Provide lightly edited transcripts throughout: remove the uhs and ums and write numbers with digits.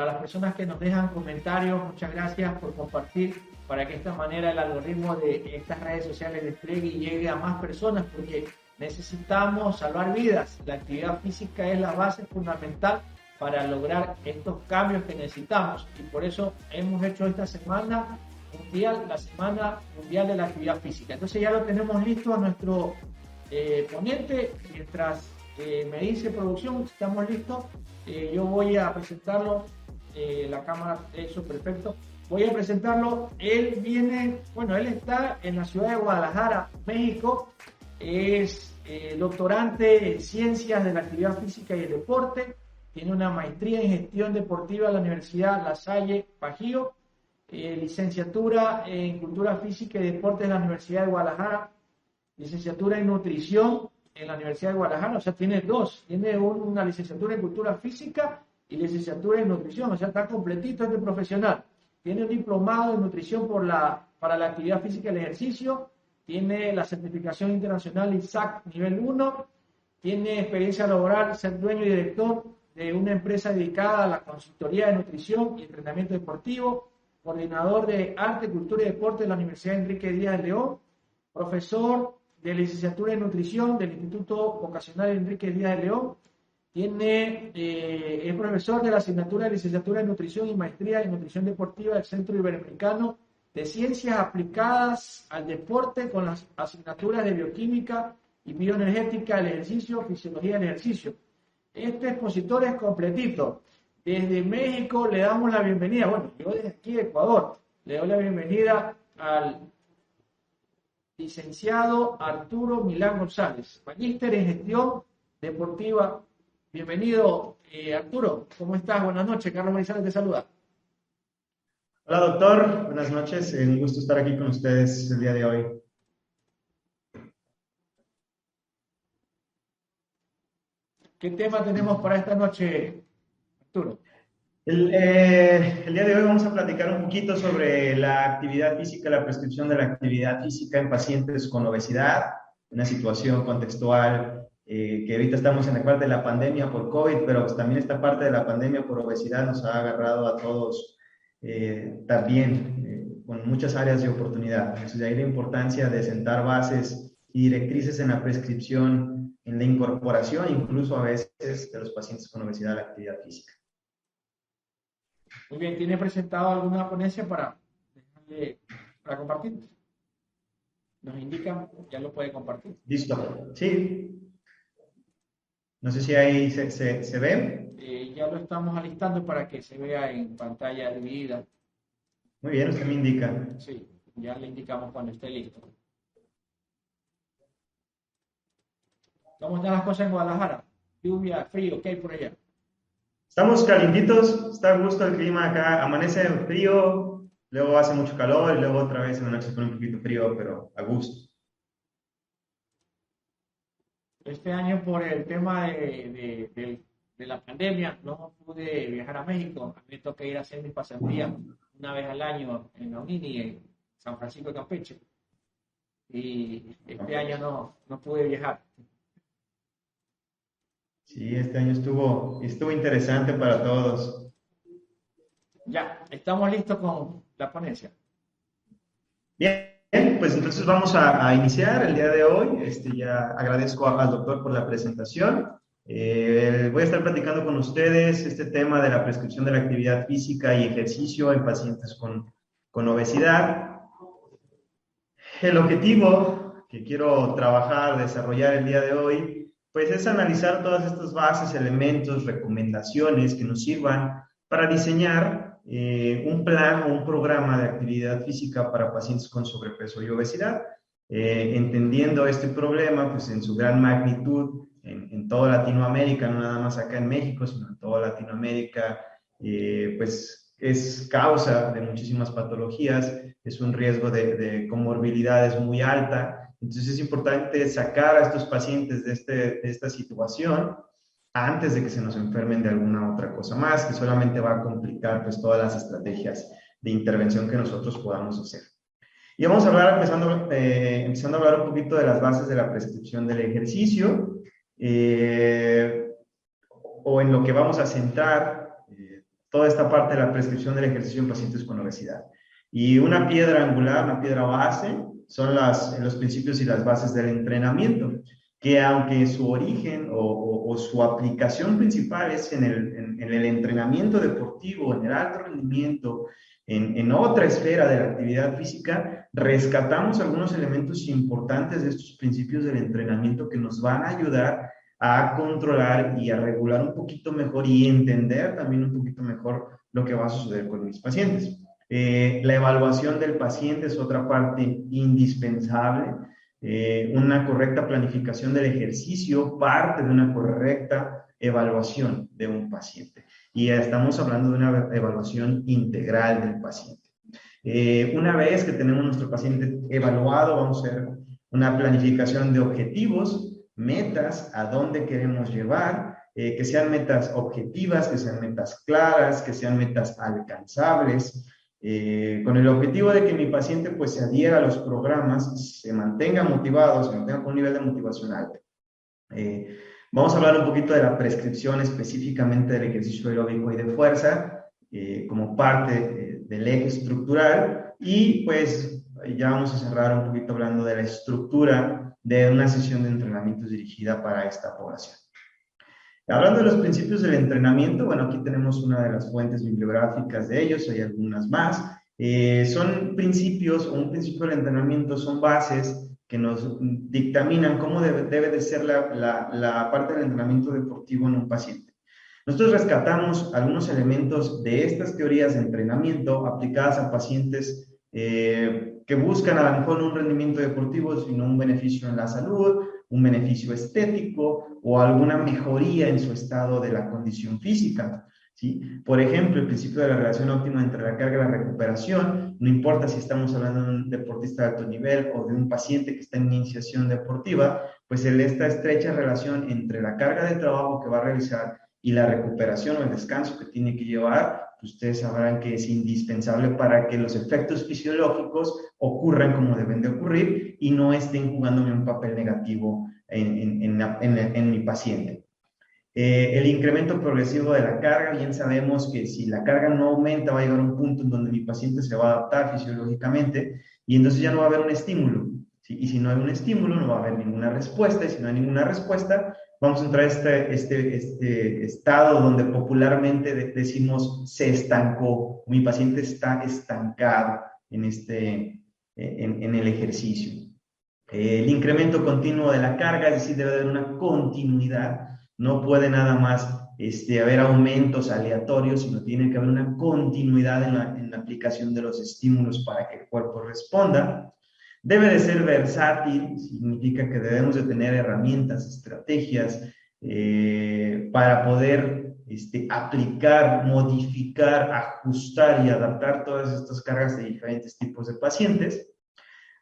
para las personas que nos dejan comentarios, muchas gracias por compartir para que de esta manera el algoritmo de estas redes sociales despliegue y llegue a más personas, porque necesitamos salvar vidas. La actividad física es la base fundamental para lograr estos cambios que necesitamos, y por eso hemos hecho esta semana mundial, la Semana Mundial de la Actividad Física. Entonces ya lo tenemos listo a nuestro ponente. Mientras me dice producción, estamos listos, yo voy a presentarlo, la cámara, eso, perfecto. Voy a presentarlo. Él viene, bueno, él está en la ciudad de Guadalajara, México. Es doctorante en Ciencias de la Actividad Física y el Deporte. Tiene una maestría en Gestión Deportiva de la Universidad La Salle Bajío. Licenciatura en Cultura Física y Deporte de la Universidad de Guadalajara. Licenciatura en Nutrición en la Universidad de Guadalajara. O sea, tiene dos. Tiene una licenciatura en Cultura Física y licenciatura en Nutrición. O sea, está completito este profesional. Tiene un diplomado en nutrición para la actividad física y el ejercicio. Tiene la certificación internacional ISAC nivel 1. Tiene experiencia laboral, ser dueño y director de una empresa dedicada a la consultoría de nutrición y entrenamiento deportivo. Coordinador de Arte, Cultura y Deporte de la Universidad Enrique Díaz de León. Profesor de licenciatura en Nutrición del Instituto Vocacional Enrique Díaz de León. Es profesor de la asignatura de licenciatura en Nutrición y maestría en Nutrición Deportiva del Centro Iberoamericano de Ciencias Aplicadas al Deporte, con las asignaturas de Bioquímica y Bioenergética del Ejercicio, Fisiología del Ejercicio. Este expositor es completito. Desde México le damos la bienvenida, bueno, yo desde aquí de Ecuador, le doy la bienvenida al licenciado Arturo Milán González, magíster en Gestión Deportiva. Bienvenido, Arturo. ¿Cómo estás? Buenas noches. Carlos Manizales te saluda. Hola, doctor. Buenas noches. Un gusto estar aquí con ustedes el día de hoy. ¿Qué tema tenemos para esta noche, Arturo? El día de hoy vamos a platicar un poquito sobre la actividad física, la prescripción de la actividad física en pacientes con obesidad, una situación contextual que ahorita estamos en la parte de la pandemia por COVID, pero pues también esta parte de la pandemia por obesidad nos ha agarrado a todos también con muchas áreas de oportunidad. Entonces, de ahí la importancia de sentar bases y directrices en la prescripción, en la incorporación, incluso a veces, de los pacientes con obesidad a la actividad física. Muy bien, ¿tiene presentado alguna ponencia para compartir? Nos indican, ya lo puede compartir. Listo, sí. No sé si ahí se ve. Ya lo estamos alistando para que se vea en pantalla dividida. Muy bien, usted me indica. Sí, ya le indicamos cuando esté listo. ¿Cómo están las cosas en Guadalajara? Lluvia, frío, ¿qué hay por allá? Estamos calientitos, está a gusto el clima acá, amanece frío, luego hace mucho calor y luego otra vez en la noche se pone un poquito frío, pero a gusto. Este año, por el tema de la pandemia, no pude viajar a México. A mí me toca ir a hacer mis pasantías una vez al año en la UNINI, en San Francisco de Campeche. Y este año no pude viajar. Sí, este año estuvo interesante para todos. Ya, estamos listos con la ponencia. Bien, pues entonces vamos a iniciar el día de hoy. Ya agradezco al doctor por la presentación. Voy a estar platicando con ustedes este tema de la prescripción de la actividad física y ejercicio en pacientes con obesidad. El objetivo que quiero trabajar, desarrollar el día de hoy, pues es analizar todas estas bases, elementos, recomendaciones que nos sirvan para diseñar un plan o un programa de actividad física para pacientes con sobrepeso y obesidad, entendiendo este problema pues en su gran magnitud en toda Latinoamérica, no nada más acá en México, sino en toda Latinoamérica, pues es causa de muchísimas patologías, es un riesgo de comorbilidades muy alta. Entonces es importante sacar a estos pacientes de esta situación antes de que se nos enfermen de alguna otra cosa más, que solamente va a complicar pues todas las estrategias de intervención que nosotros podamos hacer. Y vamos a hablar, empezando a hablar un poquito de las bases de la prescripción del ejercicio, o en lo que vamos a centrar toda esta parte de la prescripción del ejercicio en pacientes con obesidad. Y una piedra angular, una piedra base, son los principios y las bases del entrenamiento, que aunque su origen o su aplicación principal es en el entrenamiento deportivo, en el alto rendimiento, en otra esfera de la actividad física, rescatamos algunos elementos importantes de estos principios del entrenamiento que nos van a ayudar a controlar y a regular un poquito mejor y entender también un poquito mejor lo que va a suceder con mis pacientes. La evaluación del paciente es otra parte indispensable. Una correcta planificación del ejercicio parte de una correcta evaluación de un paciente. Y estamos hablando de una evaluación integral del paciente. Una vez que tenemos nuestro paciente evaluado, vamos a hacer una planificación de objetivos, metas, a dónde queremos llevar, que sean metas objetivas, que sean metas claras, que sean metas alcanzables, con el objetivo de que mi paciente pues se adhiera a los programas, se mantenga motivado, se mantenga con un nivel de motivación alto. Vamos a hablar un poquito de la prescripción específicamente del ejercicio aeróbico y de fuerza como parte del eje estructural, y pues ya vamos a cerrar un poquito hablando de la estructura de una sesión de entrenamiento dirigida para esta población. Hablando de los principios del entrenamiento, bueno, aquí tenemos una de las fuentes bibliográficas de ellos, hay algunas más. Son principios, o un principio del entrenamiento son bases que nos dictaminan cómo debe de ser la parte del entrenamiento deportivo en un paciente. Nosotros rescatamos algunos elementos de estas teorías de entrenamiento aplicadas a pacientes que buscan a lo mejor un rendimiento deportivo, sino un beneficio en la salud, un beneficio estético o alguna mejoría en su estado de la condición física, ¿sí? Por ejemplo, el principio de la relación óptima entre la carga y la recuperación, no importa si estamos hablando de un deportista de alto nivel o de un paciente que está en iniciación deportiva, pues esta estrecha relación entre la carga de trabajo que va a realizar y la recuperación o el descanso que tiene que llevar, ustedes sabrán que es indispensable para que los efectos fisiológicos ocurran como deben de ocurrir y no estén jugándome un papel negativo en mi paciente. El incremento progresivo de la carga, bien sabemos que si la carga no aumenta va a llegar a un punto en donde mi paciente se va a adaptar fisiológicamente y entonces ya no va a haber un estímulo, ¿sí? Y si no hay un estímulo no va a haber ninguna respuesta, y si no hay ninguna respuesta vamos a entrar a este estado donde popularmente decimos se estancó, mi paciente está estancado en el ejercicio. El incremento continuo de la carga, es decir, debe haber una continuidad, no puede nada más haber aumentos aleatorios, sino tiene que haber una continuidad en la aplicación de los estímulos para que el cuerpo responda. Debe de ser versátil, significa que debemos de tener herramientas, estrategias para poder aplicar, modificar, ajustar y adaptar todas estas cargas de diferentes tipos de pacientes.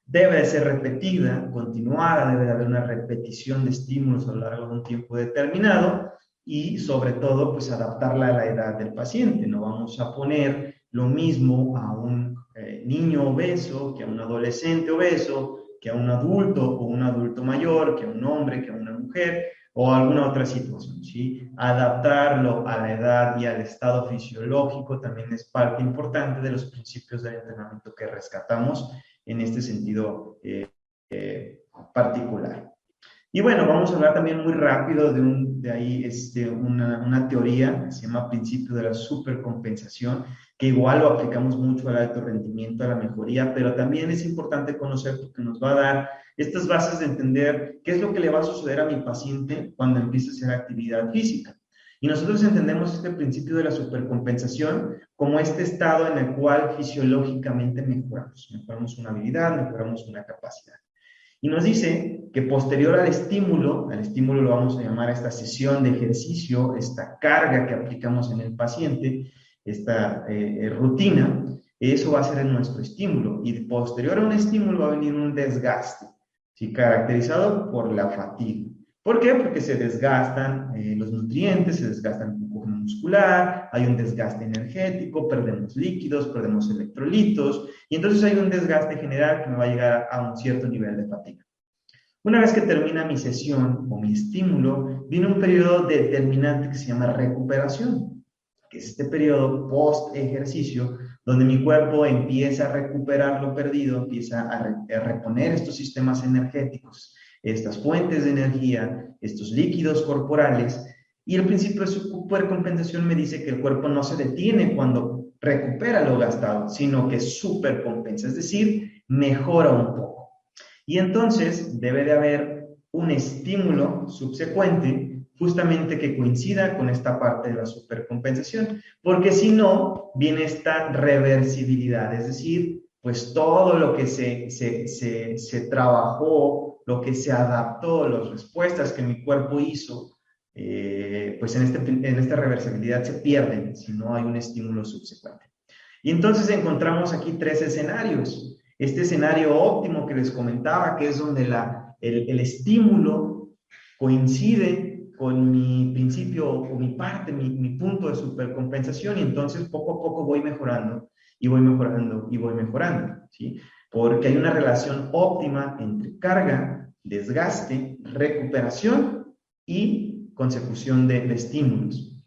Debe de ser repetida, continuada, debe de haber una repetición de estímulos a lo largo de un tiempo determinado y sobre todo pues adaptarla a la edad del paciente. No vamos a poner lo mismo a un niño obeso que a un adolescente obeso, que a un adulto o un adulto mayor, que a un hombre, que a una mujer o alguna otra situación, ¿sí? Adaptarlo a la edad y al estado fisiológico también es parte importante de los principios del entrenamiento que rescatamos en este sentido particular. Y bueno, vamos a hablar también muy rápido de ahí una teoría que se llama principio de la supercompensación, que igual lo aplicamos mucho al alto rendimiento, a la mejoría, pero también es importante conocer porque nos va a dar estas bases de entender qué es lo que le va a suceder a mi paciente cuando empiece a hacer actividad física. Y nosotros entendemos este principio de la supercompensación como este estado en el cual fisiológicamente mejoramos una habilidad, mejoramos una capacidad. Y nos dice que posterior al estímulo lo vamos a llamar a esta sesión de ejercicio, esta carga que aplicamos en el paciente, esta rutina, eso va a ser nuestro estímulo. Y posterior a un estímulo va a venir un desgaste, ¿sí? Caracterizado por la fatiga. ¿Por qué? Porque se desgastan los nutrientes, se desgasta el glucógeno muscular, hay un desgaste energético, perdemos líquidos, perdemos electrolitos, y entonces hay un desgaste general que me va a llegar a un cierto nivel de fatiga. Una vez que termina mi sesión o mi estímulo, viene un periodo determinante que se llama recuperación. que es este periodo post ejercicio, donde mi cuerpo empieza a recuperar lo perdido, empieza a reponer estos sistemas energéticos, estas fuentes de energía, estos líquidos corporales, y el principio de supercompensación me dice que el cuerpo no se detiene cuando recupera lo gastado, sino que supercompensa, es decir, mejora un poco. Y entonces debe de haber un estímulo subsecuente justamente que coincida con esta parte de la supercompensación, porque si no, viene esta reversibilidad, es decir, pues todo lo que se trabajó, lo que se adaptó, las respuestas que mi cuerpo hizo, pues en esta reversibilidad se pierden si no hay un estímulo subsecuente. Y entonces encontramos aquí tres escenarios. Este escenario óptimo que les comentaba, que es donde el estímulo coincide con mi principio o mi parte, mi punto de supercompensación, y entonces poco a poco voy mejorando y voy mejorando y voy mejorando, ¿sí? Porque hay una relación óptima entre carga, desgaste, recuperación y consecución de estímulos.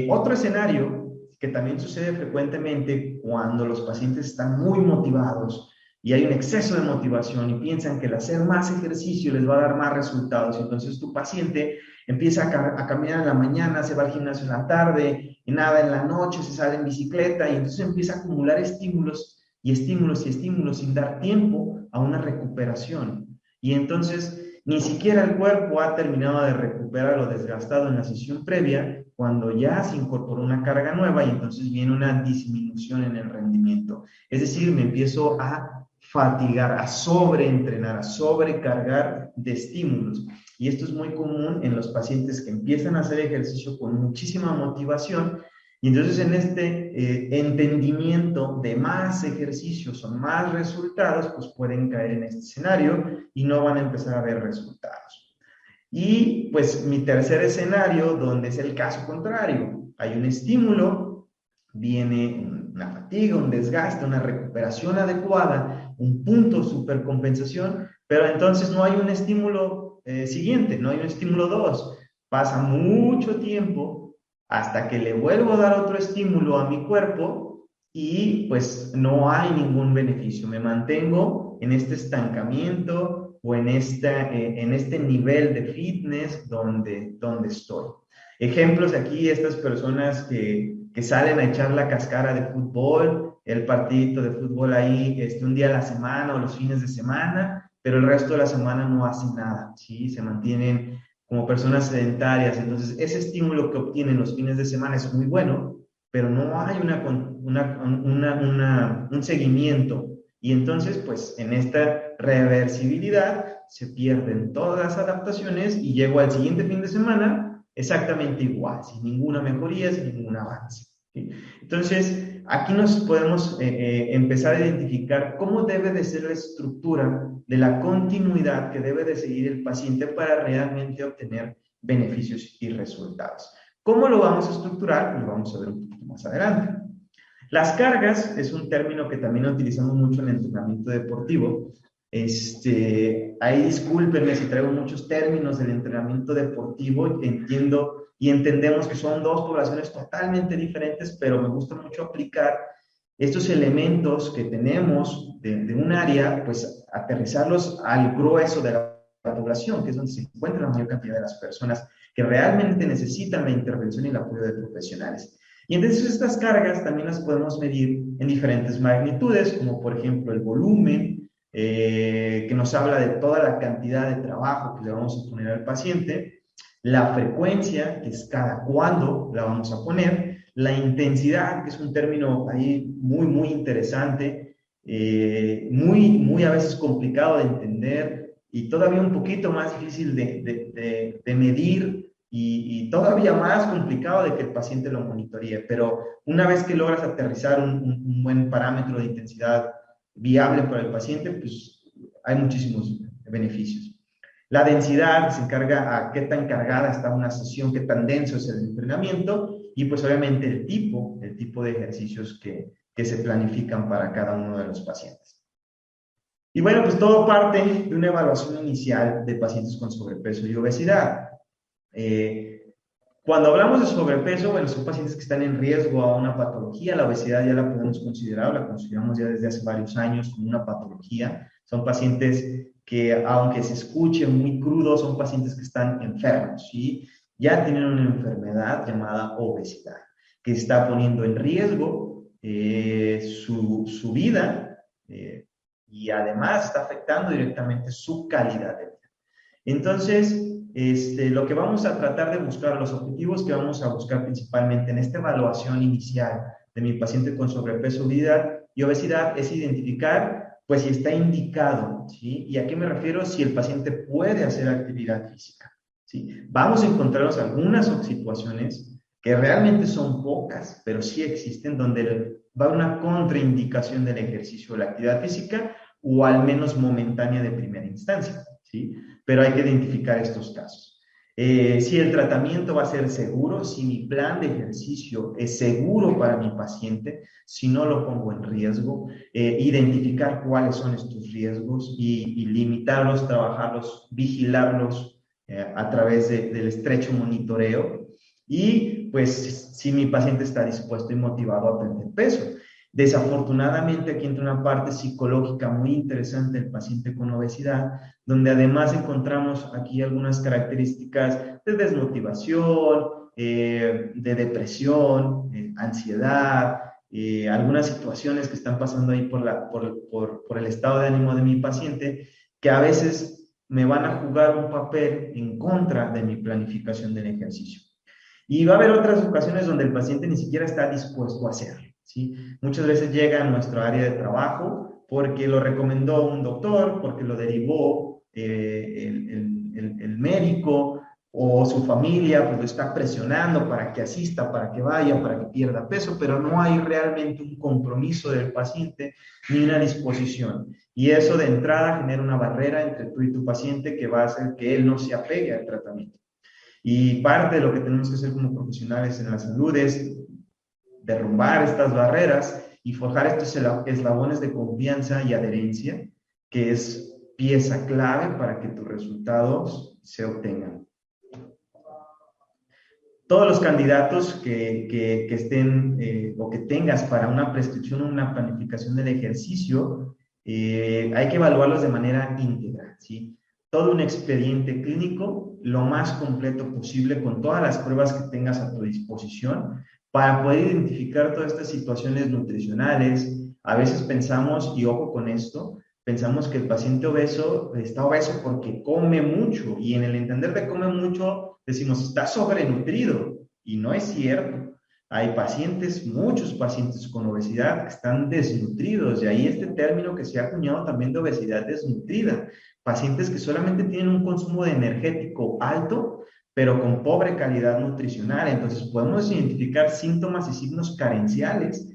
Otro escenario que también sucede frecuentemente cuando los pacientes están muy motivados y hay un exceso de motivación y piensan que el hacer más ejercicio les va a dar más resultados. Entonces tu paciente empieza a caminar en la mañana, se va al gimnasio en la tarde, y nada en la noche, se sale en bicicleta y entonces empieza a acumular estímulos y estímulos y estímulos sin dar tiempo a una recuperación. Y entonces ni siquiera el cuerpo ha terminado de recuperar lo desgastado en la sesión previa, cuando ya se incorporó una carga nueva y entonces viene una disminución en el rendimiento. Es decir, me empiezo a fatigar, a sobreentrenar, a sobrecargar de estímulos. Y esto es muy común en los pacientes que empiezan a hacer ejercicio con muchísima motivación. Y entonces en este entendimiento de más ejercicios o más resultados, pues pueden caer en este escenario y no van a empezar a ver resultados. Y pues mi tercer escenario, donde es el caso contrario, hay un estímulo, viene una fatiga, un desgaste, una recuperación adecuada, un punto de supercompensación, pero entonces no hay un estímulo siguiente, no hay un estímulo 2. Pasa mucho tiempo hasta que le vuelvo a dar otro estímulo a mi cuerpo y pues no hay ningún beneficio. Me mantengo en este estancamiento o en este nivel de fitness donde estoy. Ejemplos aquí, estas personas que salen a echar la cascara de fútbol, el partidito de fútbol ahí un día a la semana o los fines de semana, pero el resto de la semana no hacen nada, ¿sí? Se mantienen como personas sedentarias. Entonces, ese estímulo que obtienen los fines de semana es muy bueno, pero no hay un seguimiento. Y entonces, pues, en esta reversibilidad se pierden todas las adaptaciones y llego al siguiente fin de semana exactamente igual, sin ninguna mejoría, sin ningún avance. ¿Sí? Entonces, aquí nos podemos empezar a identificar cómo debe de ser la estructura de la continuidad que debe de seguir el paciente para realmente obtener beneficios y resultados. ¿Cómo lo vamos a estructurar? Pues lo vamos a ver un poquito más adelante. Las cargas es un término que también utilizamos mucho en el entrenamiento deportivo. Ahí discúlpenme si traigo muchos términos del entrenamiento deportivo, entiendo y entendemos que son dos poblaciones totalmente diferentes, pero me gusta mucho aplicar estos elementos que tenemos de un área, pues aterrizarlos al grueso de la población, que es donde se encuentra la mayor cantidad de las personas que realmente necesitan la intervención y el apoyo de profesionales. Y entonces estas cargas también las podemos medir en diferentes magnitudes, como por ejemplo el volumen, que nos habla de toda la cantidad de trabajo que le vamos a poner al paciente, la frecuencia, que es cada cuándo la vamos a poner, la intensidad, que es un término ahí muy, muy interesante, muy a veces complicado de entender y todavía un poquito más difícil de medir y todavía más complicado de que el paciente lo monitoree. Pero una vez que logras aterrizar un buen parámetro de intensidad viable para el paciente, pues hay muchísimos beneficios. La densidad se encarga a qué tan cargada está una sesión, qué tan denso es el entrenamiento y pues obviamente el tipo de ejercicios que se planifican para cada uno de los pacientes. Y bueno, pues todo parte de una evaluación inicial de pacientes con sobrepeso y obesidad. Cuando hablamos de sobrepeso, bueno, son pacientes que están en riesgo a una patología. La obesidad ya la podemos considerar, la consideramos ya desde hace varios años como una patología. Son pacientes que, aunque se escuchen muy crudos, son pacientes que están enfermos, ¿sí? Ya tienen una enfermedad llamada obesidad, que está poniendo en riesgo su vida y además está afectando directamente su calidad de vida. Entonces, lo que vamos a tratar de buscar, los objetivos que vamos a buscar principalmente en esta evaluación inicial de mi paciente con sobrepeso y obesidad es identificar, pues, si está indicado, ¿sí? ¿Y a qué me refiero? Si el paciente puede hacer actividad física, ¿sí? Vamos a encontrarnos algunas situaciones que realmente son pocas, pero sí existen, donde va a haber una contraindicación del ejercicio o la actividad física, o al menos momentánea de primera instancia, ¿sí? Pero hay que identificar estos casos. Si el tratamiento va a ser seguro, si mi plan de ejercicio es seguro para mi paciente, si no lo pongo en riesgo, identificar cuáles son estos riesgos y limitarlos, trabajarlos, vigilarlos a través del estrecho monitoreo. Y pues si mi paciente está dispuesto y motivado a perder peso. Desafortunadamente, aquí entra una parte psicológica muy interesante del paciente con obesidad, donde además encontramos aquí algunas características de desmotivación, de depresión, ansiedad, algunas situaciones que están pasando ahí por el estado de ánimo de mi paciente, que a veces me van a jugar un papel en contra de mi planificación del ejercicio. Y va a haber otras ocasiones donde el paciente ni siquiera está dispuesto a hacerlo, ¿sí? Muchas veces llega a nuestro área de trabajo porque lo recomendó un doctor, porque lo derivó el médico, o su familia pues lo está presionando para que asista, para que vaya, para que pierda peso, pero no hay realmente un compromiso del paciente ni una disposición. Y eso de entrada genera una barrera entre tú y tu paciente que va a hacer que él no se apegue al tratamiento. Y parte de lo que tenemos que hacer como profesionales en la salud es derrumbar estas barreras y forjar estos eslabones de confianza y adherencia, que es pieza clave para que tus resultados se obtengan. Todos los candidatos que estén o que tengas para una prescripción o una planificación del ejercicio, hay que evaluarlos de manera íntegra, ¿sí? Todo un expediente clínico lo más completo posible, con todas las pruebas que tengas a tu disposición, para poder identificar todas estas situaciones nutricionales. A veces pensamos, y ojo con esto, pensamos que el paciente obeso está obeso porque come mucho, y en el entender de come mucho decimos está sobrenutrido, y no es cierto. Hay pacientes, muchos pacientes con obesidad que están desnutridos, y ahí este término que se ha acuñado también de obesidad desnutrida. Pacientes que solamente tienen un consumo de energético alto, pero con pobre calidad nutricional. Entonces podemos identificar síntomas y signos carenciales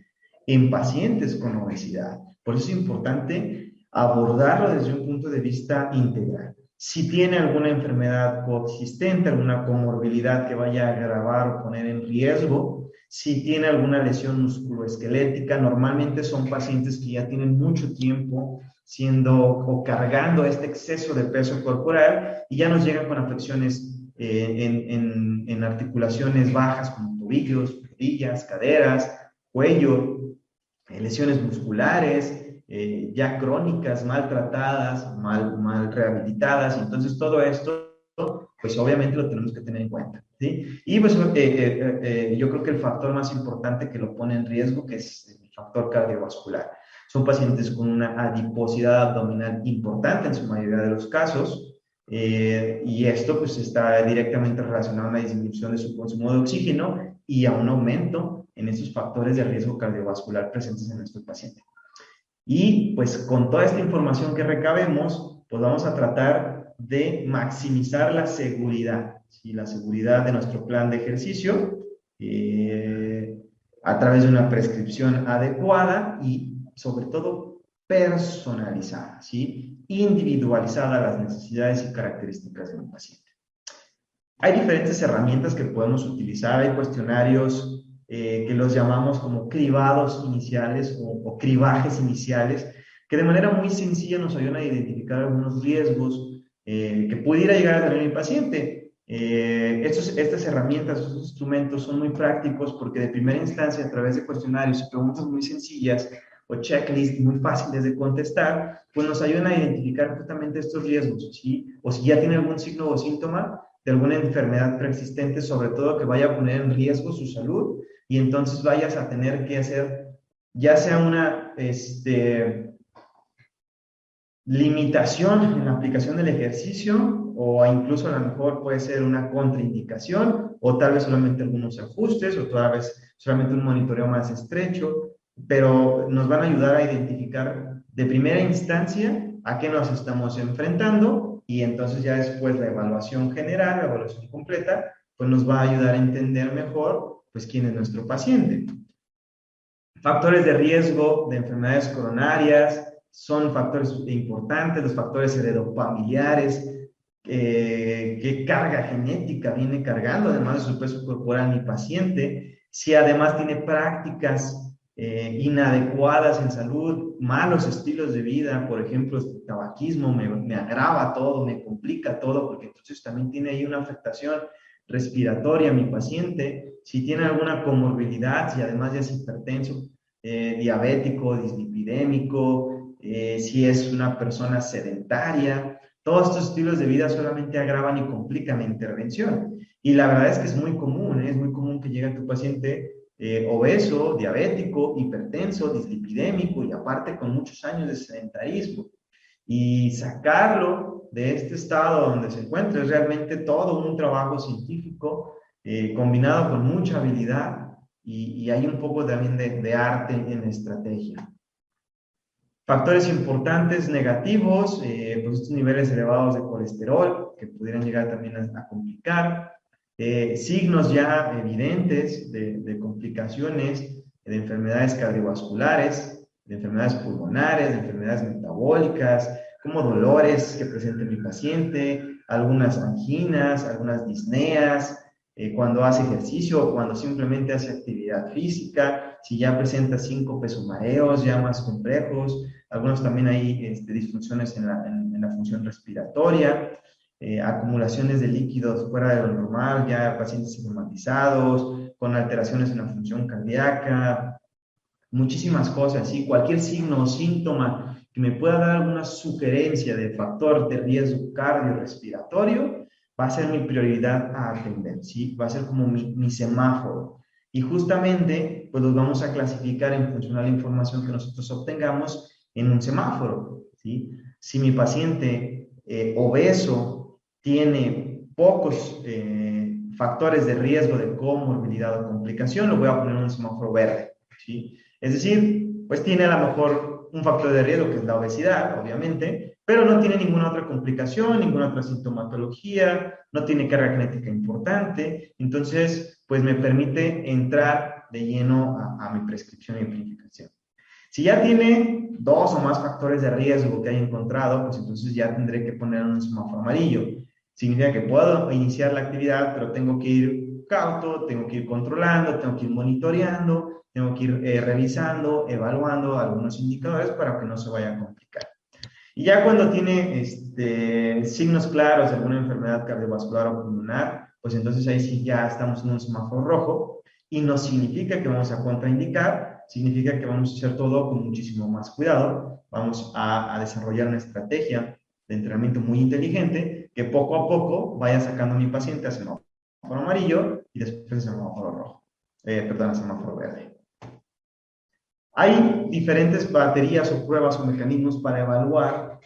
en pacientes con obesidad. Por eso es importante abordarlo desde un punto de vista integral. Si tiene alguna enfermedad coexistente, alguna comorbilidad que vaya a agravar o poner en riesgo, si tiene alguna lesión musculoesquelética, normalmente son pacientes que ya tienen mucho tiempo siendo o cargando este exceso de peso corporal y ya nos llegan con afecciones en articulaciones bajas como tobillos, rodillas, caderas, cuello, lesiones musculares, ya crónicas, maltratadas, mal rehabilitadas. Entonces todo esto, pues obviamente lo tenemos que tener en cuenta, ¿sí? Y pues yo creo que el factor más importante que lo pone en riesgo, que es el factor cardiovascular. Son pacientes con una adiposidad abdominal importante en su mayoría de los casos, y esto pues está directamente relacionado a una disminución de su consumo de oxígeno y a un aumento en estos factores de riesgo cardiovascular presentes en nuestro paciente. Y pues con toda esta información que recabemos, pues vamos a tratar de maximizar la seguridad, ¿sí? La seguridad de nuestro plan de ejercicio a través de una prescripción adecuada y sobre todo personalizada, ¿sí? Individualizada a las necesidades y características de un paciente. Hay diferentes herramientas que podemos utilizar, hay cuestionarios que los llamamos como cribados iniciales o cribajes iniciales, que de manera muy sencilla nos ayudan a identificar algunos riesgos que pudiera llegar a tener mi paciente. Estas herramientas, estos instrumentos son muy prácticos porque de primera instancia, a través de cuestionarios y preguntas muy sencillas o checklists muy fáciles de contestar, pues nos ayudan a identificar justamente estos riesgos, ¿sí? O si ya tiene algún signo o síntoma de alguna enfermedad preexistente, sobre todo que vaya a poner en riesgo su salud, y entonces vayas a tener que hacer ya sea una limitación en la aplicación del ejercicio, o incluso a lo mejor puede ser una contraindicación, o tal vez solamente algunos ajustes, o tal vez solamente un monitoreo más estrecho, pero nos van a ayudar a identificar de primera instancia a qué nos estamos enfrentando, y entonces ya después la evaluación general, la evaluación completa, pues nos va a ayudar a entender mejor pues quién es nuestro paciente. Factores de riesgo de enfermedades coronarias son factores importantes, los factores heredofamiliares, qué carga genética viene cargando, además de su peso corporal mi paciente, si además tiene prácticas inadecuadas en salud, malos estilos de vida, por ejemplo, el tabaquismo me agrava todo, me complica todo, porque entonces también tiene ahí una afectación respiratoria mi paciente, si tiene alguna comorbilidad, si además ya es hipertenso, diabético, dislipidémico, si es una persona sedentaria, todos estos estilos de vida solamente agravan y complican la intervención. Y la verdad es que es muy común, es muy común que llegue tu paciente obeso, diabético, hipertenso, dislipidémico y aparte con muchos años de sedentarismo. Y sacarlo de este estado donde se encuentra es realmente todo un trabajo científico combinado con mucha habilidad y hay un poco también de arte en la estrategia. Factores importantes negativos, pues estos niveles elevados de colesterol que pudieran llegar también a complicar, signos ya evidentes de complicaciones, de enfermedades cardiovasculares, de enfermedades pulmonares, de enfermedades metabólicas, como dolores que presente mi paciente, algunas anginas, algunas disneas, cuando hace ejercicio o cuando simplemente hace actividad física, si ya presenta síncopes o mareos ya más complejos, algunos también hay disfunciones en la función respiratoria, acumulaciones de líquidos fuera de lo normal, ya pacientes traumatizados, con alteraciones en la función cardíaca, muchísimas cosas, ¿sí? Cualquier signo o síntoma que me pueda dar alguna sugerencia de factor de riesgo cardiorrespiratorio, va a ser mi prioridad a atender, ¿sí? Va a ser como mi semáforo. Y justamente, pues los vamos a clasificar en función a la información que nosotros obtengamos en un semáforo, ¿sí? Si mi paciente obeso tiene pocos factores de riesgo de comorbilidad o complicación, lo voy a poner en un semáforo verde, ¿sí? Es decir, pues tiene a lo mejor un factor de riesgo que es la obesidad, obviamente, pero no tiene ninguna otra complicación, ninguna otra sintomatología, no tiene carga genética importante, entonces pues me permite entrar de lleno a mi prescripción y planificación. Si ya tiene dos o más factores de riesgo que haya encontrado, pues entonces ya tendré que poner un semáforo amarillo. Significa que puedo iniciar la actividad, pero tengo que ir cauto, tengo que ir controlando, tengo que ir monitoreando, tengo que ir revisando, evaluando algunos indicadores para que no se vaya a complicar. Y ya cuando tiene signos claros de alguna enfermedad cardiovascular o pulmonar, pues entonces ahí sí ya estamos en un semáforo rojo y no significa que vamos a contraindicar, significa que vamos a hacer todo con muchísimo más cuidado, vamos a desarrollar una estrategia de entrenamiento muy inteligente que poco a poco vaya sacando a mi paciente a semáforo amarillo y después a semáforo rojo, perdón, a semáforo verde. Hay diferentes baterías o pruebas o mecanismos para evaluar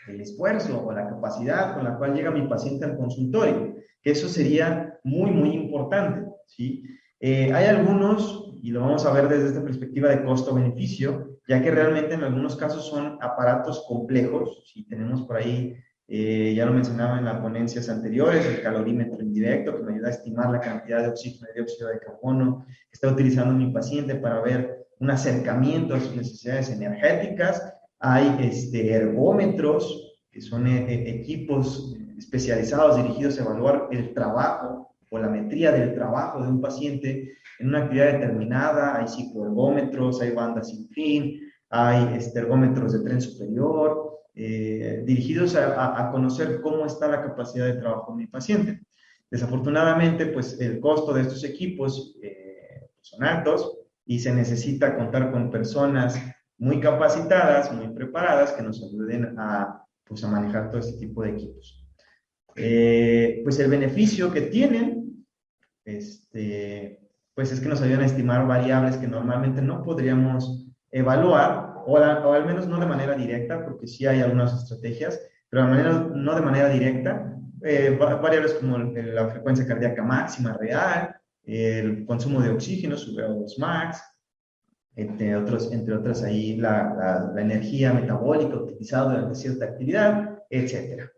el esfuerzo o la capacidad con la cual llega mi paciente al consultorio, que eso sería muy, muy importante, ¿sí? Hay algunos, y lo vamos a ver desde esta perspectiva de costo-beneficio, ya que realmente en algunos casos son aparatos complejos, ¿sí? Tenemos por ahí, ya lo mencionaba en las ponencias anteriores, el calorímetro indirecto, que me ayuda a estimar la cantidad de oxígeno y dióxido de carbono que está utilizando mi paciente para ver un acercamiento a sus necesidades energéticas. Hay ergómetros, que son equipos especializados dirigidos a evaluar el trabajo o la metría del trabajo de un paciente en una actividad determinada. Hay cicloergómetros, hay bandas sin fin, hay ergómetros de tren superior, dirigidos a conocer cómo está la capacidad de trabajo de mi paciente. Desafortunadamente, pues el costo de estos equipos son altos y se necesita contar con personas muy capacitadas, muy preparadas, que nos ayuden pues, a manejar todo este tipo de equipos. Pues el beneficio que tienen, pues es que nos ayudan a estimar variables que normalmente no podríamos evaluar, o al menos no de manera directa, porque sí hay algunas estrategias, pero no de manera directa. Variables como la frecuencia cardíaca máxima real, el consumo de oxígeno, su VO2 max, entre otras ahí la energía metabólica utilizada durante cierta actividad, etc.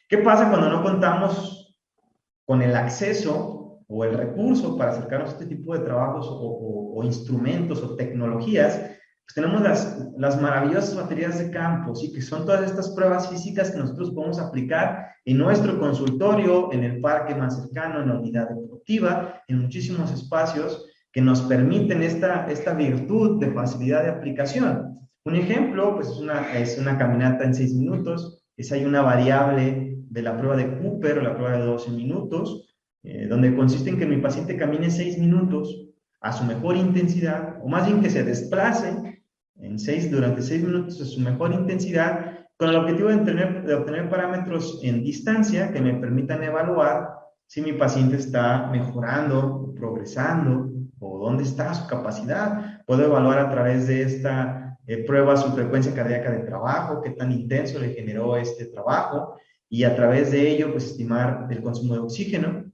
¿Qué pasa cuando no contamos con el acceso o el recurso para acercarnos a este tipo de trabajos o instrumentos o tecnologías? Pues tenemos las maravillosas baterías de campo, ¿sí? Que son todas estas pruebas físicas que nosotros podemos aplicar en nuestro consultorio, en el parque más cercano, en la unidad deportiva, en muchísimos espacios que nos permiten esta virtud de facilidad de aplicación. Un ejemplo, pues es una caminata en 6 minutos, hay una variable de la prueba de Cooper o la prueba de 12 minutos, donde consiste en que mi paciente camine 6 minutos a su mejor intensidad, o más bien que se desplace durante 6 minutos a su mejor intensidad, con el objetivo de obtener parámetros en distancia que me permitan evaluar si mi paciente está mejorando, progresando, o dónde está su capacidad. Puedo evaluar a través de esta prueba su frecuencia cardíaca de trabajo, qué tan intenso le generó este trabajo, y a través de ello, pues estimar el consumo de oxígeno.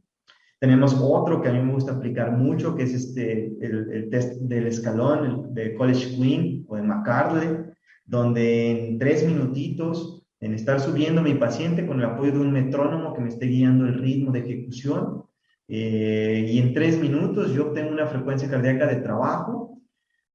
Tenemos otro que a mí me gusta aplicar mucho, que es el test del escalón, de College Queen o de McCardle, donde en 3 minutitos, en estar subiendo a mi paciente con el apoyo de un metrónomo que me esté guiando el ritmo de ejecución, y en 3 minutos yo obtengo una frecuencia cardíaca de trabajo,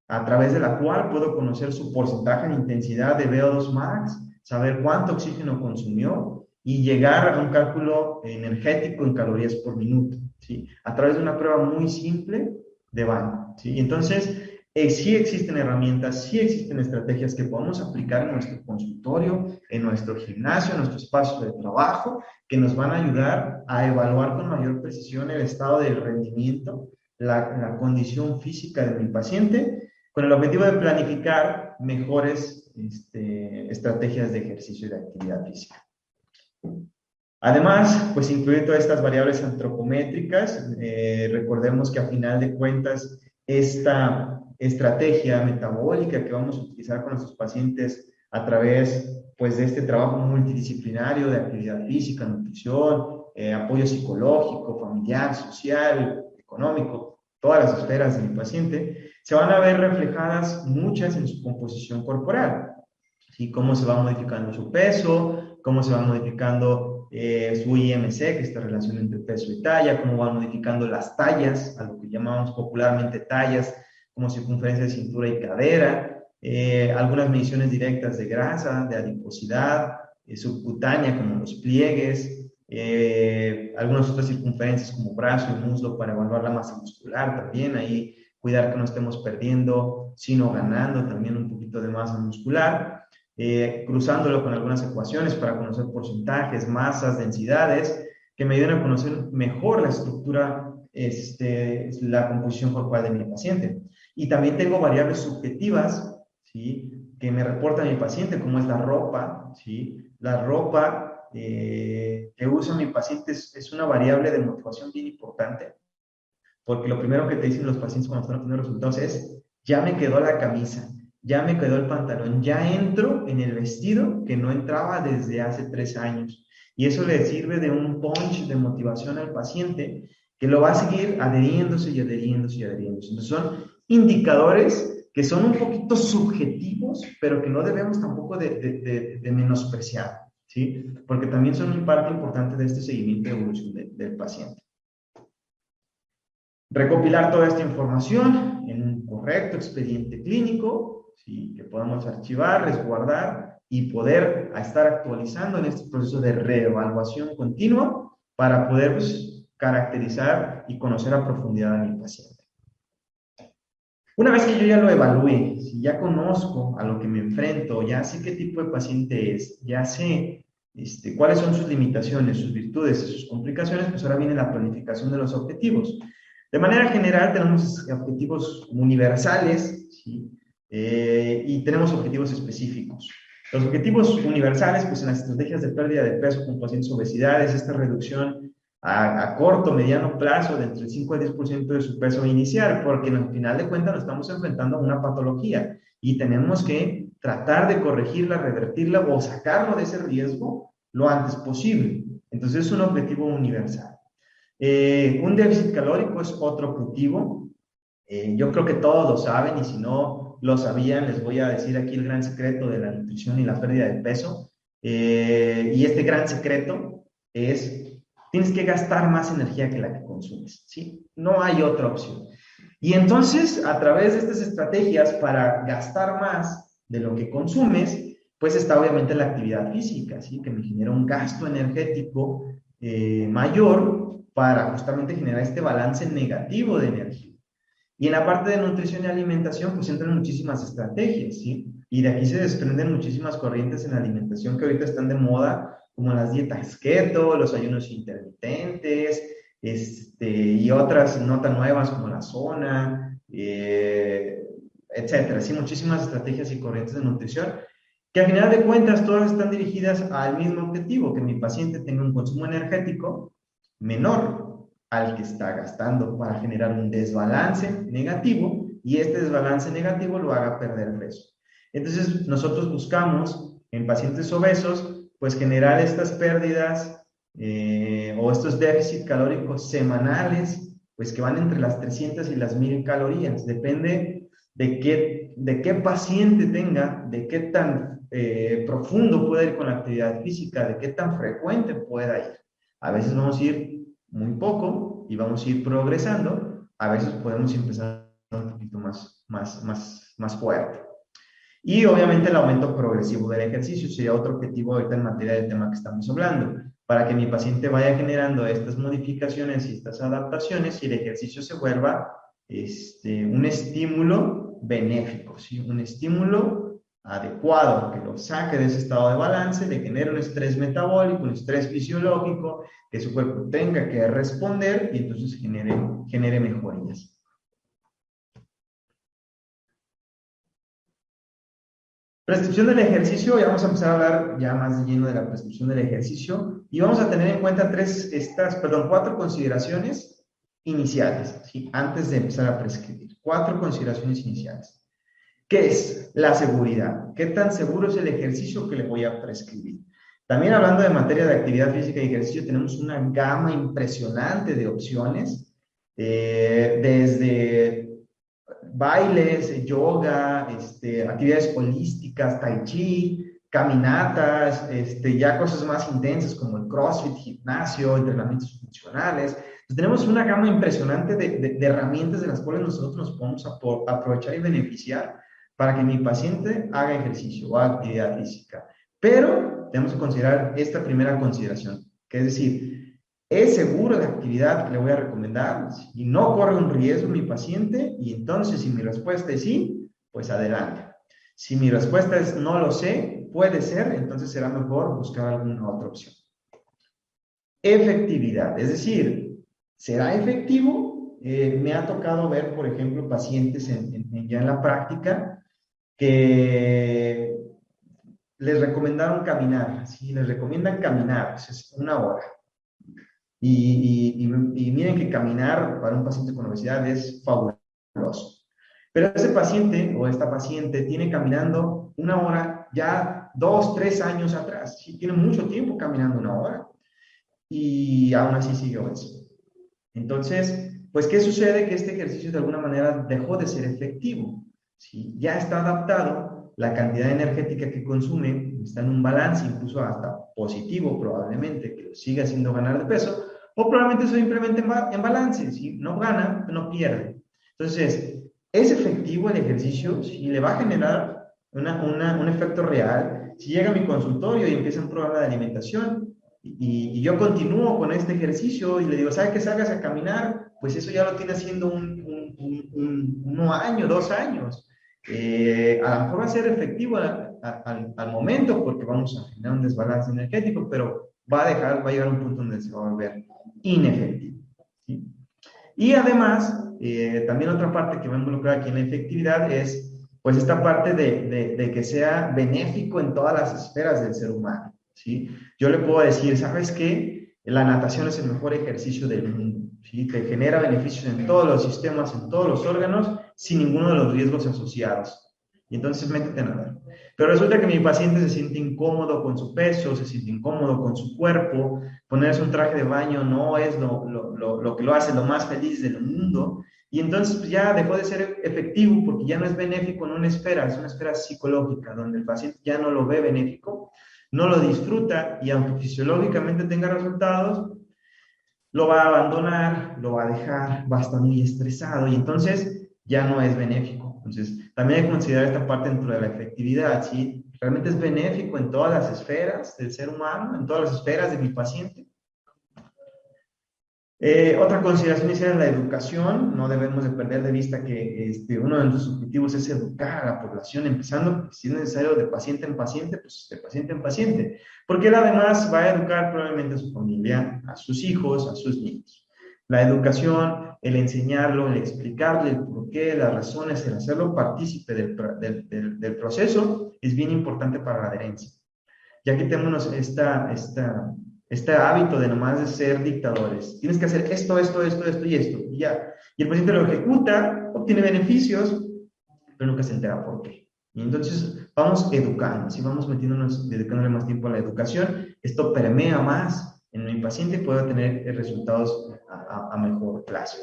a través de la cual puedo conocer su porcentaje de intensidad de VO2 max, saber cuánto oxígeno consumió y llegar a un cálculo energético en calorías por minuto, ¿sí? A través de una prueba muy simple de banco, ¿sí? Entonces, sí existen herramientas, sí existen estrategias que podemos aplicar en nuestro consultorio, en nuestro gimnasio, en nuestro espacio de trabajo, que nos van a ayudar a evaluar con mayor precisión el estado del rendimiento, la condición física de mi paciente, con el objetivo de planificar mejores estrategias de ejercicio y de actividad física. Además, pues incluye todas estas variables antropométricas. Recordemos que a final de cuentas, esta estrategia metabólica que vamos a utilizar con nuestros pacientes a través pues, de este trabajo multidisciplinario de actividad física, nutrición, apoyo psicológico, familiar, social, económico, todas las esferas de mi paciente, se van a ver reflejadas muchas en su composición corporal. ¿Sí? Cómo se va modificando su peso, cómo se va modificando su IMC, que es esta relación entre peso y talla, cómo van modificando las tallas, a lo que llamamos popularmente tallas, como circunferencia de cintura y cadera, algunas mediciones directas de grasa, de adiposidad, subcutánea, como los pliegues, algunas otras circunferencias como brazo y muslo para evaluar la masa muscular también, ahí cuidar que no estemos perdiendo, sino ganando también un poquito de masa muscular. Cruzándolo con algunas ecuaciones para conocer porcentajes, masas, densidades, que me ayuden a conocer mejor la estructura, la composición corporal de mi paciente. Y también tengo variables subjetivas, ¿sí? Que me reporta mi paciente, como es la ropa, ¿sí? La ropa que usa mi paciente es una variable de motivación bien importante, porque lo primero que te dicen los pacientes cuando están obteniendo resultados es, ya me quedó la camisa, ya me quedó el pantalón, ya entro en el vestido que no entraba desde hace 3 años. Y eso le sirve de un punch de motivación al paciente que lo va a seguir adheriéndose y adheriéndose y adheriéndose. Entonces son indicadores que son un poquito subjetivos, pero que no debemos tampoco de menospreciar, ¿sí? Porque también son una parte importante de este seguimiento de evolución del paciente. Recopilar toda esta información en un correcto expediente clínico, ¿sí? Que podamos archivar, resguardar y poder estar actualizando en este proceso de reevaluación continua para poder pues, caracterizar y conocer a profundidad a mi paciente. Una vez que yo ya lo evalué, si ya conozco a lo que me enfrento, ya sé qué tipo de paciente es, ya sé cuáles son sus limitaciones, sus virtudes y sus complicaciones, pues ahora viene la planificación de los objetivos. De manera general tenemos objetivos universales, ¿sí? Y tenemos objetivos específicos. Los objetivos universales, pues en las estrategias de pérdida de peso con pacientes obesidades, esta reducción a corto, mediano plazo de entre el 5 al 10% de su peso inicial, porque al final de cuentas nos estamos enfrentando a una patología y tenemos que tratar de corregirla, revertirla o sacarlo de ese riesgo lo antes posible. Entonces es un objetivo universal. Un déficit calórico es otro objetivo. Yo creo que todos lo saben y si no lo sabían, les voy a decir aquí el gran secreto de la nutrición y la pérdida de peso. Y este gran secreto es, tienes que gastar más energía que la que consumes, ¿sí? No hay otra opción. Y entonces, a través de estas estrategias para gastar más de lo que consumes, pues está obviamente la actividad física, ¿sí? Que me genera un gasto energético mayor para justamente generar este balance negativo de energía. Y en la parte de nutrición y alimentación, pues entran muchísimas estrategias, ¿sí? Y de aquí se desprenden muchísimas corrientes en la alimentación que ahorita están de moda, como las dietas keto, los ayunos intermitentes, y otras no tan nuevas como la zona, etcétera. Sí, muchísimas estrategias y corrientes de nutrición que al final de cuentas todas están dirigidas al mismo objetivo, que mi paciente tenga un consumo energético menor al que está gastando para generar un desbalance negativo y este desbalance negativo lo haga perder peso. Entonces nosotros buscamos en pacientes obesos pues generar estas pérdidas o estos déficits calóricos semanales pues que van entre las 300 y las 1000 calorías, depende de qué paciente tenga, de qué tan profundo pueda ir con la actividad física, de qué tan frecuente pueda ir. A veces vamos a ir muy poco y vamos a ir progresando, a veces podemos empezar un poquito más fuerte. Y obviamente el aumento progresivo del ejercicio sería otro objetivo ahorita en materia del tema que estamos hablando, para que mi paciente vaya generando estas modificaciones y estas adaptaciones y el ejercicio se vuelva un estímulo benéfico, ¿sí? Un estímulo adecuado, que lo saque de ese estado de balance, le genere un estrés metabólico, un estrés fisiológico, que su cuerpo tenga que responder y entonces genere mejorías. Prescripción del ejercicio, ya vamos a empezar a hablar ya más de lleno de la prescripción del ejercicio y vamos a tener en cuenta cuatro consideraciones iniciales, ¿sí? Antes de empezar a prescribir. 4 consideraciones iniciales. ¿Qué es la seguridad? ¿Qué tan seguro es el ejercicio que le voy a prescribir? También hablando de materia de actividad física y ejercicio, tenemos una gama impresionante de opciones, desde bailes, yoga, actividades holísticas, tai chi, caminatas, ya cosas más intensas como el CrossFit, gimnasio, entrenamientos funcionales. Entonces, tenemos una gama impresionante de herramientas de las cuales nosotros nos podemos aprovechar y beneficiar para que mi paciente haga ejercicio o actividad física. Pero tenemos que considerar esta primera consideración, que es decir, ¿es seguro la actividad que le voy a recomendar? Y no corre un riesgo mi paciente, y entonces si mi respuesta es sí, pues adelante. Si mi respuesta es no lo sé, puede ser, entonces será mejor buscar alguna otra opción. Efectividad, es decir, ¿será efectivo? Me ha tocado ver, por ejemplo, pacientes ya en la práctica que les recomendaron caminar, ¿sí? Les recomiendan caminar, pues es 1 hora. Y miren que caminar para un paciente con obesidad es fabuloso. Pero ese paciente o esta paciente tiene caminando 1 hora ya 2, 3 años atrás. ¿Sí? Tiene mucho tiempo caminando 1 hora y aún así sigue obeso. Entonces, pues, ¿qué sucede? Que este ejercicio de alguna manera dejó de ser efectivo. ¿Sí? Ya está adaptado, la cantidad energética que consume está en un balance, incluso hasta positivo probablemente, que lo siga haciendo ganar de peso, o probablemente simplemente en balance, si no gana, no pierde. Entonces, ¿es efectivo el ejercicio? Si le va a generar un efecto real, si llega a mi consultorio y empieza un programa de alimentación, y yo continúo con este ejercicio y le digo, ¿sabe que salgas a caminar? Pues eso ya lo tiene haciendo 1 año, 2 años. A lo mejor va a ser efectivo al momento porque vamos a generar un desbalance energético, pero va a llegar a un punto donde se va a volver inefectivo, ¿sí? Y además, también otra parte que va a involucrar aquí en la efectividad es, pues, esta parte de que sea benéfico en todas las esferas del ser humano, ¿sí? Yo le puedo decir, ¿sabes qué? La natación es el mejor ejercicio del mundo, ¿sí? Te genera beneficios en todos los sistemas, en todos los órganos, sin ninguno de los riesgos asociados. Y entonces métete a nadar. Pero resulta que mi paciente se siente incómodo con su peso, se siente incómodo con su cuerpo, ponerse un traje de baño no es lo que lo hace lo más feliz del mundo, y entonces pues, ya dejó de ser efectivo porque ya no es benéfico en una esfera, es una esfera psicológica, donde el paciente ya no lo ve benéfico, no lo disfruta, y aunque fisiológicamente tenga resultados, lo va a abandonar, lo va a dejar, va a estar muy estresado, y entonces ya no es benéfico. Entonces, también hay que considerar esta parte dentro de la efectividad, ¿sí? Realmente es benéfico en todas las esferas del ser humano, en todas las esferas de mi paciente. Otra consideración inicial es la educación. No debemos de perder de vista que uno de nuestros objetivos es educar a la población, empezando, si es necesario, de paciente en paciente, pues de paciente en paciente, porque él además va a educar probablemente a su familia, a sus hijos, a sus niños. La educación, el enseñarlo, el explicarle el porqué, las razones, el hacerlo partícipe del proceso es bien importante para la adherencia. Ya quitémonos este hábito de nomás de ser dictadores. Tienes que hacer esto, esto, esto, esto y esto, y ya. Y el paciente lo ejecuta, obtiene beneficios, pero nunca se entera por qué. Y entonces vamos educando, si vamos metiéndonos, dedicándole más tiempo a la educación, esto permea más en mi paciente y puede tener resultados a mejor plazo.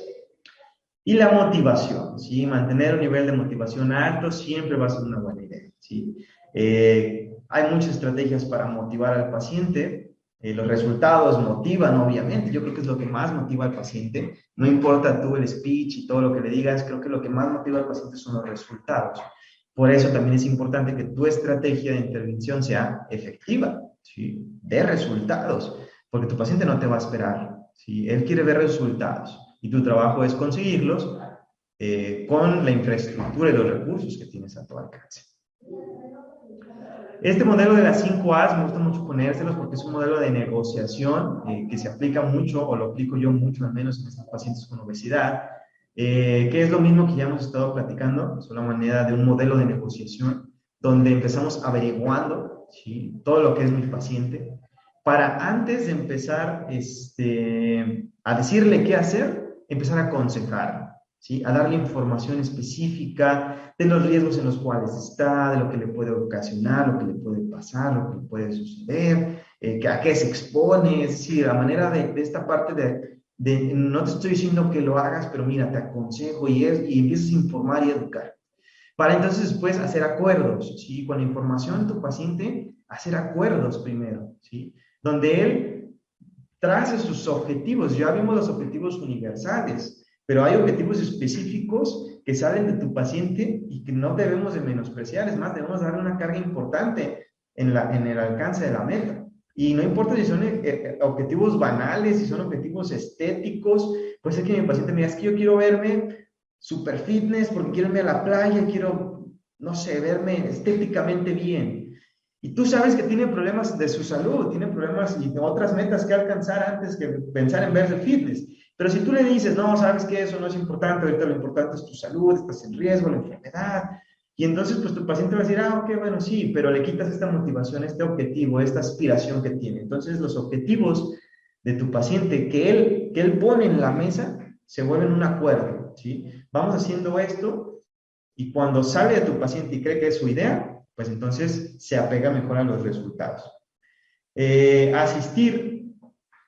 Y la motivación, ¿sí? Mantener un nivel de motivación alto siempre va a ser una buena idea, ¿sí? Hay muchas estrategias para motivar al paciente. Los resultados motivan, obviamente. Yo creo que es lo que más motiva al paciente. No importa tú el speech y todo lo que le digas, creo que lo que más motiva al paciente son los resultados. Por eso también es importante que tu estrategia de intervención sea efectiva, ¿sí? De resultados, porque tu paciente no te va a esperar, ¿sí? Él quiere ver resultados y tu trabajo es conseguirlos con la infraestructura y los recursos que tienes a tu alcance. Este modelo de las 5 A's me gusta mucho ponérselos porque es un modelo de negociación que se aplica mucho, o lo aplico yo mucho al menos en estos pacientes con obesidad, que es lo mismo que ya hemos estado platicando. Es una manera de un modelo de negociación donde empezamos averiguando, ¿sí?, todo lo que es mi paciente, para antes de empezar a decirle qué hacer, empezar a aconsejar, ¿sí?, a darle información específica de los riesgos en los cuales está, de lo que le puede ocasionar, lo que le puede pasar, lo que le puede suceder, a qué se expone. Es decir, a manera de esta parte no te estoy diciendo que lo hagas, pero mira, te aconsejo, y empiezas a informar y educar. Para entonces después hacer acuerdos, ¿sí? Con la información de tu paciente, hacer acuerdos primero, ¿sí? Donde él trace sus objetivos. Ya vimos los objetivos universales, pero hay objetivos específicos que salen de tu paciente y que no debemos de menospreciar. Es más, debemos darle una carga importante en el alcance de la meta. Y no importa si son objetivos banales, si son objetivos estéticos. Puede ser que mi paciente me diga, es que yo quiero verme super fitness porque quiero irme a la playa, quiero, no sé, verme estéticamente bien. Y tú sabes que tiene problemas de su salud, tiene problemas y otras metas que alcanzar antes que pensar en verse fitness. Pero si tú le dices, no, sabes que eso no es importante, ahorita lo importante es tu salud, estás en riesgo, la enfermedad, y entonces pues tu paciente va a decir, ok, bueno, sí, pero le quitas esta motivación, este objetivo, esta aspiración que tiene. Entonces los objetivos de tu paciente que él pone en la mesa se vuelven un acuerdo, ¿sí? Vamos haciendo esto, y cuando sale de tu paciente y cree que es su idea, pues entonces se apega mejor a los resultados. Asistir,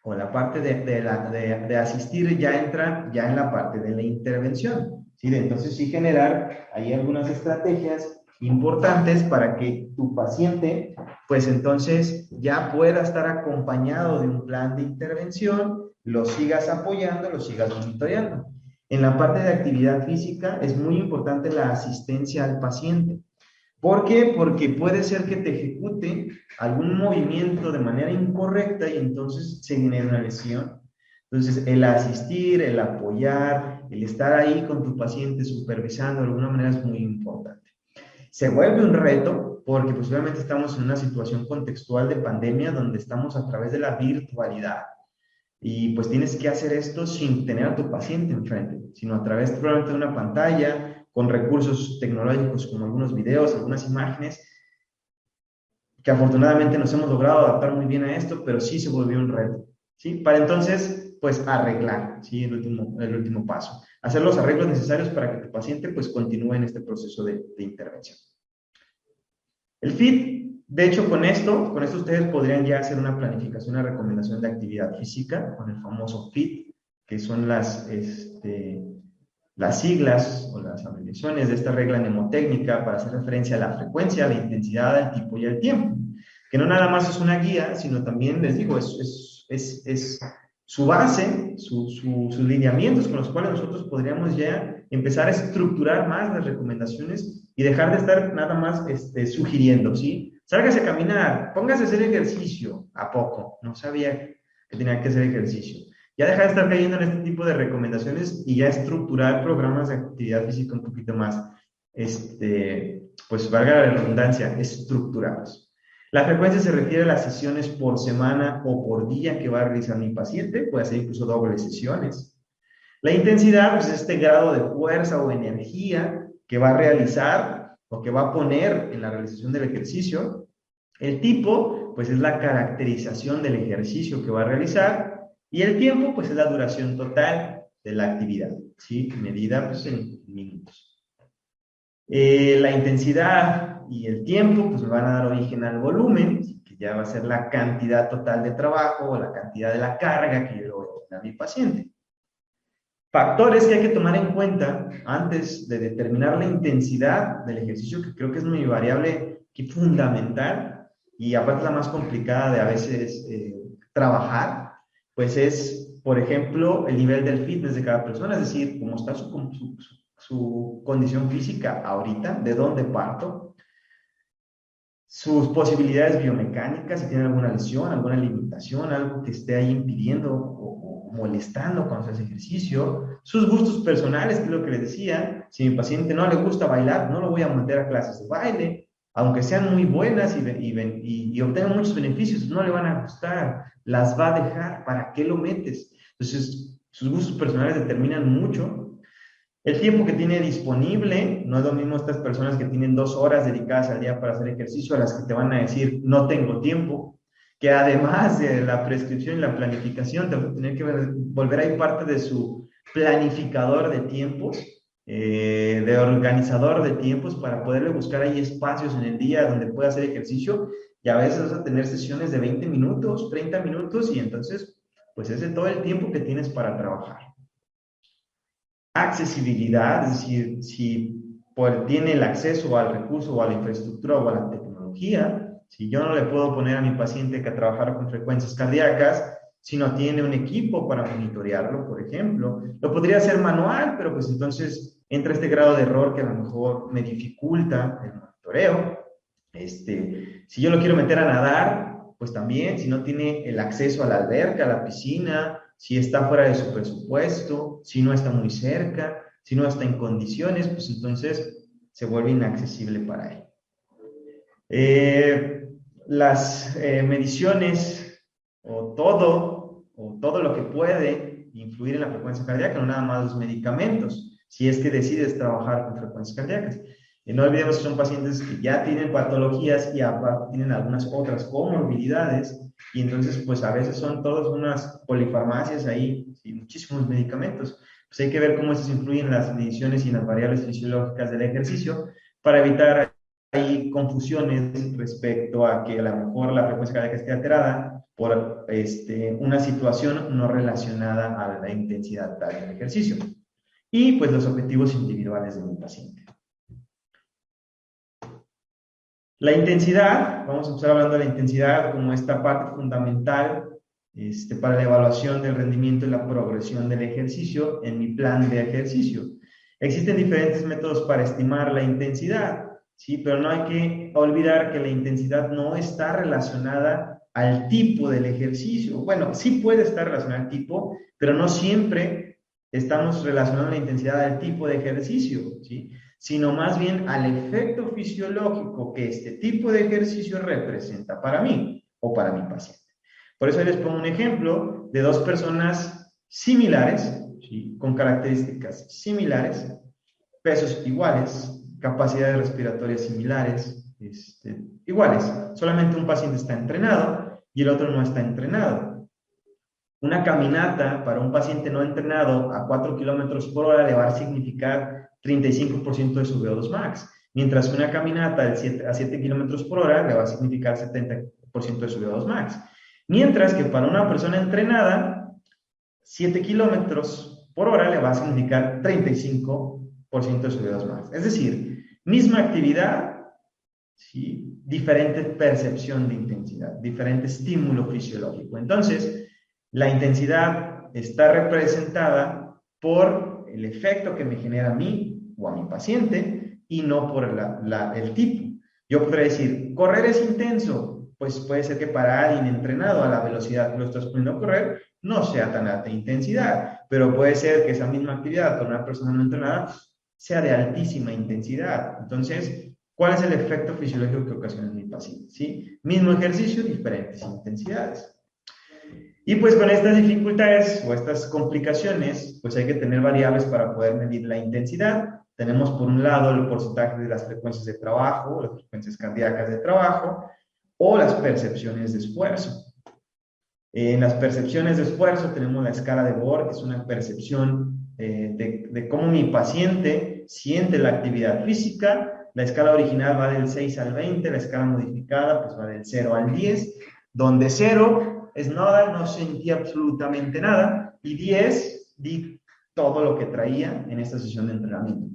o la parte de asistir ya entra ya en la parte de la intervención, ¿sí? Entonces sí generar ahí algunas estrategias importantes para que tu paciente, pues entonces ya pueda estar acompañado de un plan de intervención, lo sigas apoyando, lo sigas monitoreando. En la parte de actividad física es muy importante la asistencia al paciente. ¿Por qué? Porque puede ser que te ejecute algún movimiento de manera incorrecta y entonces se genere una lesión. Entonces, el asistir, el apoyar, el estar ahí con tu paciente supervisando de alguna manera es muy importante. Se vuelve un reto porque pues obviamente estamos en una situación contextual de pandemia donde estamos a través de la virtualidad y pues tienes que hacer esto sin tener a tu paciente enfrente, sino a través probablemente de una pantalla, con recursos tecnológicos como algunos videos, algunas imágenes, que afortunadamente nos hemos logrado adaptar muy bien a esto, pero sí se volvió un reto, ¿sí? Para entonces, pues arreglar, ¿sí? El último paso. Hacer los arreglos necesarios para que tu paciente pues continúe en este proceso de intervención. El FIT, de hecho, con esto ustedes podrían ya hacer una planificación, una recomendación de actividad física con el famoso FIT, que son las siglas o las abreviaciones de esta regla mnemotécnica para hacer referencia a la frecuencia, la intensidad, al tipo y al tiempo. Que no nada más es una guía, sino también, les digo, es su base, sus lineamientos con los cuales nosotros podríamos ya empezar a estructurar más las recomendaciones y dejar de estar nada más sugiriendo, ¿sí? Sálgase a caminar, póngase a hacer ejercicio. ¿A poco? No sabía que tenía que hacer ejercicio. Ya dejar de estar cayendo en este tipo de recomendaciones y ya estructurar programas de actividad física un poquito más, pues valga la redundancia, estructurados. La frecuencia se refiere a las sesiones por semana o por día que va a realizar mi paciente, puede ser incluso dobles sesiones. La intensidad, pues, es este grado de fuerza o energía que va a realizar o que va a poner en la realización del ejercicio. El tipo, pues, es la caracterización del ejercicio que va a realizar. Y el tiempo, pues, es la duración total de la actividad, ¿sí? Medida, pues, en minutos. La intensidad y el tiempo, pues, me van a dar origen al volumen, que ya va a ser la cantidad total de trabajo o la cantidad de la carga que yo le voy a poner a mi paciente. Factores que hay que tomar en cuenta antes de determinar la intensidad del ejercicio, que creo que es muy variable y fundamental, y aparte la más complicada de a veces trabajar, pues es, por ejemplo, el nivel del fitness de cada persona, es decir, cómo está su condición física ahorita, de dónde parto, sus posibilidades biomecánicas, si tiene alguna lesión, alguna limitación, algo que esté ahí impidiendo o molestando cuando se hace ejercicio, sus gustos personales, que es lo que les decía, si a mi paciente no le gusta bailar, no lo voy a meter a clases de baile, aunque sean muy buenas y obtengan muchos beneficios, no le van a gustar, las va a dejar, ¿para qué lo metes? Entonces, sus gustos personales determinan mucho. El tiempo que tiene disponible, no es lo mismo estas personas que tienen 2 horas dedicadas al día para hacer ejercicio a las que te van a decir no tengo tiempo, que además de la prescripción y la planificación, te vas a tener que volver ahí parte de su planificador de tiempos, de organizador de tiempos para poderle buscar ahí espacios en el día donde pueda hacer ejercicio y a veces vas a tener sesiones de 20 minutos, 30 minutos y entonces pues ese es todo el tiempo que tienes para trabajar. Accesibilidad, es decir, si tiene el acceso al recurso o a la infraestructura o a la tecnología, si yo no le puedo poner a mi paciente que trabajar con frecuencias cardíacas, si no tiene un equipo para monitorearlo, por ejemplo, lo podría hacer manual, pero pues entonces entra este grado de error que a lo mejor me dificulta el monitoreo. Si yo lo quiero meter a nadar, pues también, si no tiene el acceso a la alberca, a la piscina, si está fuera de su presupuesto, si no está muy cerca, si no está en condiciones, pues entonces se vuelve inaccesible para él. Las mediciones o todo lo que puede influir en la frecuencia cardíaca, no nada más los medicamentos, si es que decides trabajar con frecuencias cardíacas. No olvidemos que son pacientes que ya tienen patologías y aparte tienen algunas otras comorbilidades y entonces pues a veces son todas unas polifarmacias ahí y muchísimos medicamentos. Pues hay que ver cómo eso influye en las mediciones y en las variables fisiológicas del ejercicio para evitar ahí confusiones respecto a que a lo mejor la frecuencia cardíaca esté alterada por una situación no relacionada a la intensidad tal del ejercicio. Y pues los objetivos individuales de mi paciente. La intensidad, vamos a empezar hablando de la intensidad como esta parte fundamental para la evaluación del rendimiento y la progresión del ejercicio en mi plan de ejercicio. Existen diferentes métodos para estimar la intensidad, ¿sí? Pero no hay que olvidar que la intensidad no está relacionada al tipo del ejercicio. Bueno, sí puede estar relacionada al tipo, pero no siempre estamos relacionando la intensidad al tipo de ejercicio, ¿sí? sino más bien al efecto fisiológico que este tipo de ejercicio representa para mí o para mi paciente. Por eso les pongo un ejemplo de dos personas similares, ¿sí?, con características similares, pesos iguales, capacidades respiratorias similares, iguales. Solamente un paciente está entrenado y el otro no está entrenado. Una caminata para un paciente no entrenado a 4 kilómetros por hora le va a significar 35% de su VO2 max, mientras que una caminata a 7 kilómetros por hora le va a significar 70% de su VO2 max. Mientras que para una persona entrenada, 7 kilómetros por hora le va a significar 35% de su VO2 max. Es decir, misma actividad, ¿sí?, diferente percepción de intensidad, diferente estímulo fisiológico. Entonces, la intensidad está representada por el efecto que me genera a mí o a mi paciente y no por el tipo. Yo podría decir, correr es intenso. Pues puede ser que para alguien entrenado a la velocidad que lo estás poniendo a correr no sea tan alta intensidad, pero puede ser que esa misma actividad para una persona no entrenada sea de altísima intensidad. Entonces, ¿cuál es el efecto fisiológico que ocasiona en mi paciente? ¿Sí? Mismo ejercicio, diferentes intensidades. Y pues con estas dificultades o estas complicaciones, pues hay que tener variables para poder medir la intensidad. Tenemos por un lado el porcentaje de las frecuencias de trabajo, las frecuencias cardíacas de trabajo, o las percepciones de esfuerzo. En las percepciones de esfuerzo tenemos la escala de Borg, que es una percepción de cómo mi paciente siente la actividad física. La escala original va del 6 al 20, la escala modificada pues va del 0 al 10, donde 0 es nada, no sentí absolutamente nada, y 10 di todo lo que traía en esta sesión de entrenamiento.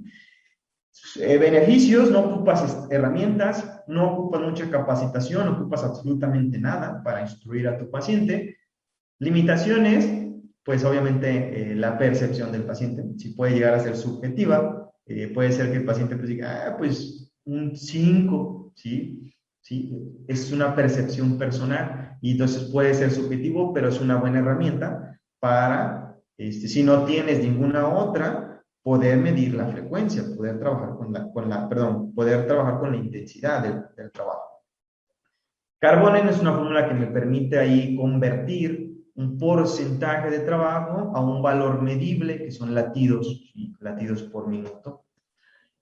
Beneficios: no ocupas herramientas, no ocupas mucha capacitación, no ocupas absolutamente nada para instruir a tu paciente. Limitaciones: pues obviamente la percepción del paciente, si puede llegar a ser subjetiva, puede ser que el paciente pues diga, pues un 5, ¿sí? ¿Sí? Es una percepción personal y entonces puede ser subjetivo, pero es una buena herramienta para, si no tienes ninguna otra, poder medir la frecuencia, poder trabajar poder trabajar con la intensidad del trabajo. Karbonen es una fórmula que me permite ahí convertir un porcentaje de trabajo a un valor medible, que son latidos, ¿sí?, latidos por minuto.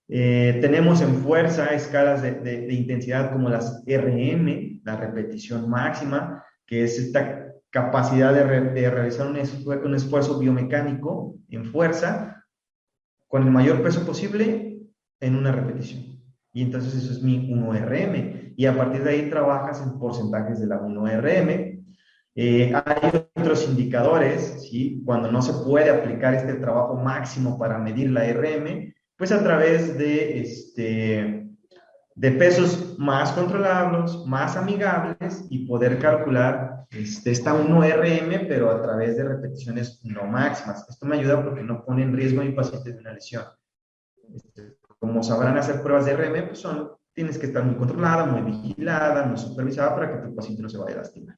Tenemos en fuerza escalas de intensidad como las RM, la repetición máxima, que es esta capacidad de realizar un esfuerzo biomecánico en fuerza con el mayor peso posible en una repetición. Y entonces eso es mi 1RM. Y a partir de ahí trabajas en porcentajes de la 1RM. Hay otros indicadores, ¿sí?, cuando no se puede aplicar este trabajo máximo para medir la RM, pues a través de pesos más controlables, más amigables, y poder calcular esta 1RM, pero a través de repeticiones no máximas. Esto me ayuda porque no pone en riesgo a mi paciente de una lesión. Como sabrán hacer pruebas de RM, pues tienes que estar muy controlada, muy vigilada, muy supervisada para que tu paciente no se vaya a lastimar.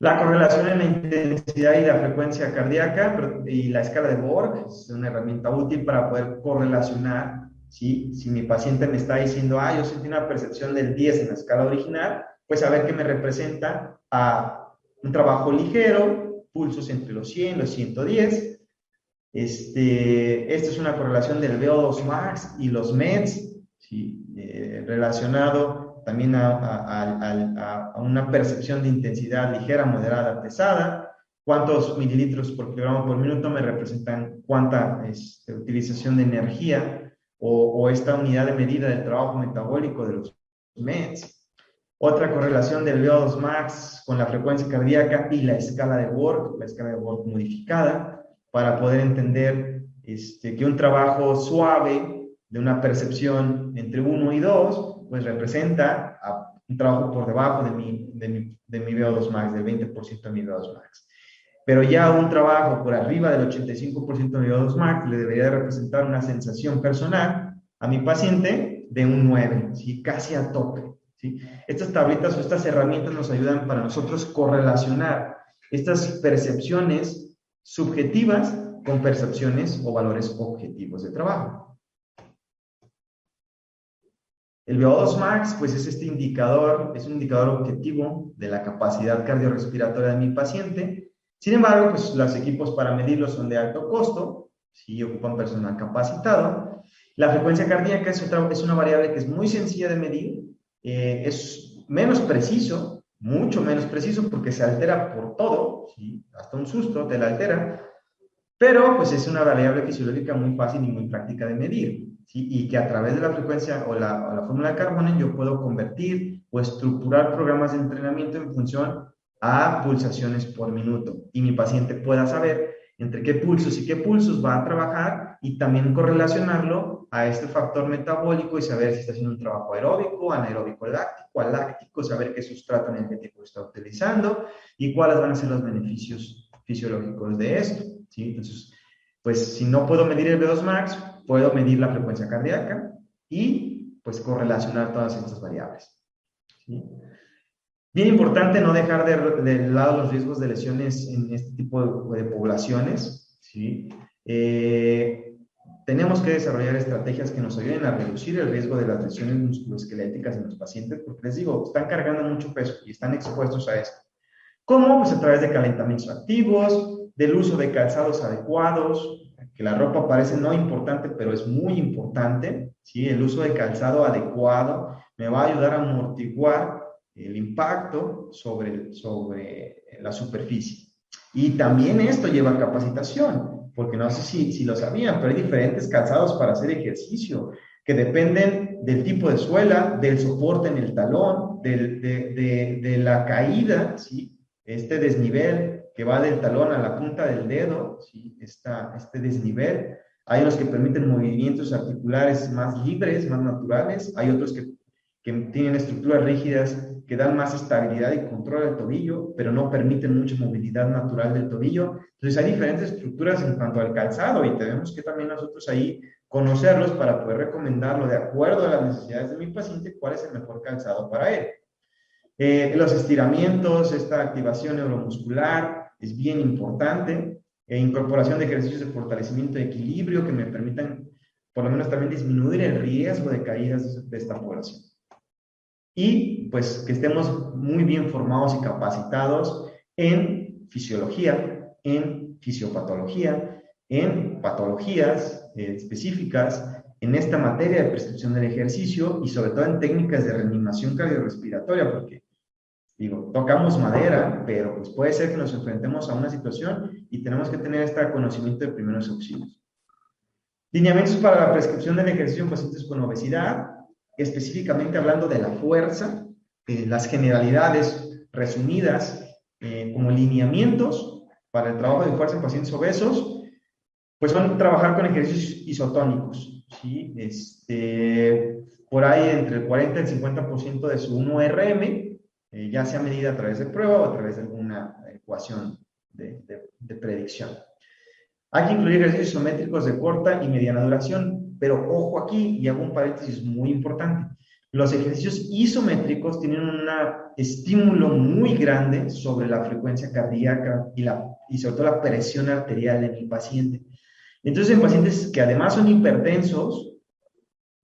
La correlación en la intensidad y la frecuencia cardíaca y la escala de Borg es una herramienta útil para poder correlacionar, ¿sí? Si mi paciente me está diciendo, yo sentí una percepción del 10 en la escala original, pues a ver qué me representa a un trabajo ligero, pulsos entre los 100 y los 110. Esta es una correlación del VO2 max y los METs, ¿sí? Relacionado también a una percepción de intensidad ligera, moderada, pesada. Cuántos mililitros por kilogramo por minuto me representan cuánta utilización de energía o esta unidad de medida del trabajo metabólico de los METs. Otra correlación del VO2 max con la frecuencia cardíaca y la escala de Borg modificada, para poder entender que un trabajo suave de una percepción entre 1 y 2 pues representa un trabajo por debajo de mi VO2 max, del 20% de mi VO2 max. Pero ya un trabajo por arriba del 85% de mi VO2 max le debería de representar una sensación personal a mi paciente de un 9, ¿sí?, casi a tope, ¿sí? Estas tablitas o estas herramientas nos ayudan para nosotros correlacionar estas percepciones subjetivas con percepciones o valores objetivos de trabajo. El VO2 max, pues es este indicador, es un indicador objetivo de la capacidad cardiorrespiratoria de mi paciente. Sin embargo, pues los equipos para medirlo son de alto costo, si ocupan personal capacitado. La frecuencia cardíaca es una variable que es muy sencilla de medir, es menos preciso, mucho menos preciso, porque se altera por todo, ¿sí? Hasta un susto te la altera, pero pues es una variable fisiológica muy fácil y muy práctica de medir, ¿sí? Y que a través de la frecuencia o la fórmula de Carbonen yo puedo convertir o estructurar programas de entrenamiento en función a pulsaciones por minuto, y mi paciente pueda saber entre qué pulsos y qué pulsos va a trabajar, y también correlacionarlo a este factor metabólico y saber si está haciendo un trabajo aeróbico, anaeróbico, láctico, aláctico, saber qué sustrato energético está utilizando y cuáles van a ser los beneficios fisiológicos de esto, ¿sí? Entonces, pues si no puedo medir el V2 max, puedo medir la frecuencia cardíaca y pues correlacionar todas estas variables, ¿sí? Bien importante no dejar de lado los riesgos de lesiones en este tipo de poblaciones, ¿sí? Tenemos que desarrollar estrategias que nos ayuden a reducir el riesgo de las lesiones musculoesqueléticas en los pacientes, porque les digo, están cargando mucho peso y están expuestos a esto. ¿Cómo? Pues a través de calentamientos activos, del uso de calzados adecuados, que la ropa parece no importante, pero es muy importante, ¿sí? El uso de calzado adecuado me va a ayudar a amortiguar el impacto sobre la superficie. Y también esto lleva capacitación, porque no sé si lo sabían, pero hay diferentes calzados para hacer ejercicio, que dependen del tipo de suela, del soporte en el talón, de la caída, ¿sí? Este desnivel que va del talón a la punta del dedo, ¿sí? Este desnivel. Hay unos que permiten movimientos articulares más libres, más naturales. Hay otros que tienen estructuras rígidas que dan más estabilidad y control al tobillo, pero no permiten mucha movilidad natural del tobillo. Entonces hay diferentes estructuras en cuanto al calzado y tenemos que también nosotros ahí conocerlos para poder recomendarlo de acuerdo a las necesidades de mi paciente, cuál es el mejor calzado para él. Los estiramientos, esta activación neuromuscular es bien importante. Incorporación de ejercicios de fortalecimiento y equilibrio que me permitan por lo menos también disminuir el riesgo de caídas de esta población. Y pues que estemos muy bien formados y capacitados en fisiología, en fisiopatología, en patologías específicas, en esta materia de prescripción del ejercicio y sobre todo en técnicas de reanimación cardiorrespiratoria, porque digo, tocamos madera, pero pues puede ser que nos enfrentemos a una situación y tenemos que tener este conocimiento de primeros auxilios. Lineamientos para la prescripción del ejercicio en pacientes con obesidad, específicamente hablando de la fuerza, las generalidades resumidas como lineamientos para el trabajo de fuerza en pacientes obesos, pues van a trabajar con ejercicios isotónicos, ¿sí? Por ahí entre el 40 y el 50% de su 1RM, ya sea medida a través de prueba o a través de alguna ecuación de predicción. Hay que incluir ejercicios isométricos de corta y mediana duración, pero ojo aquí, y hago un paréntesis muy importante. Los ejercicios isométricos tienen un estímulo muy grande sobre la frecuencia cardíaca y sobre todo la presión arterial en el paciente. Entonces, en pacientes que además son hipertensos,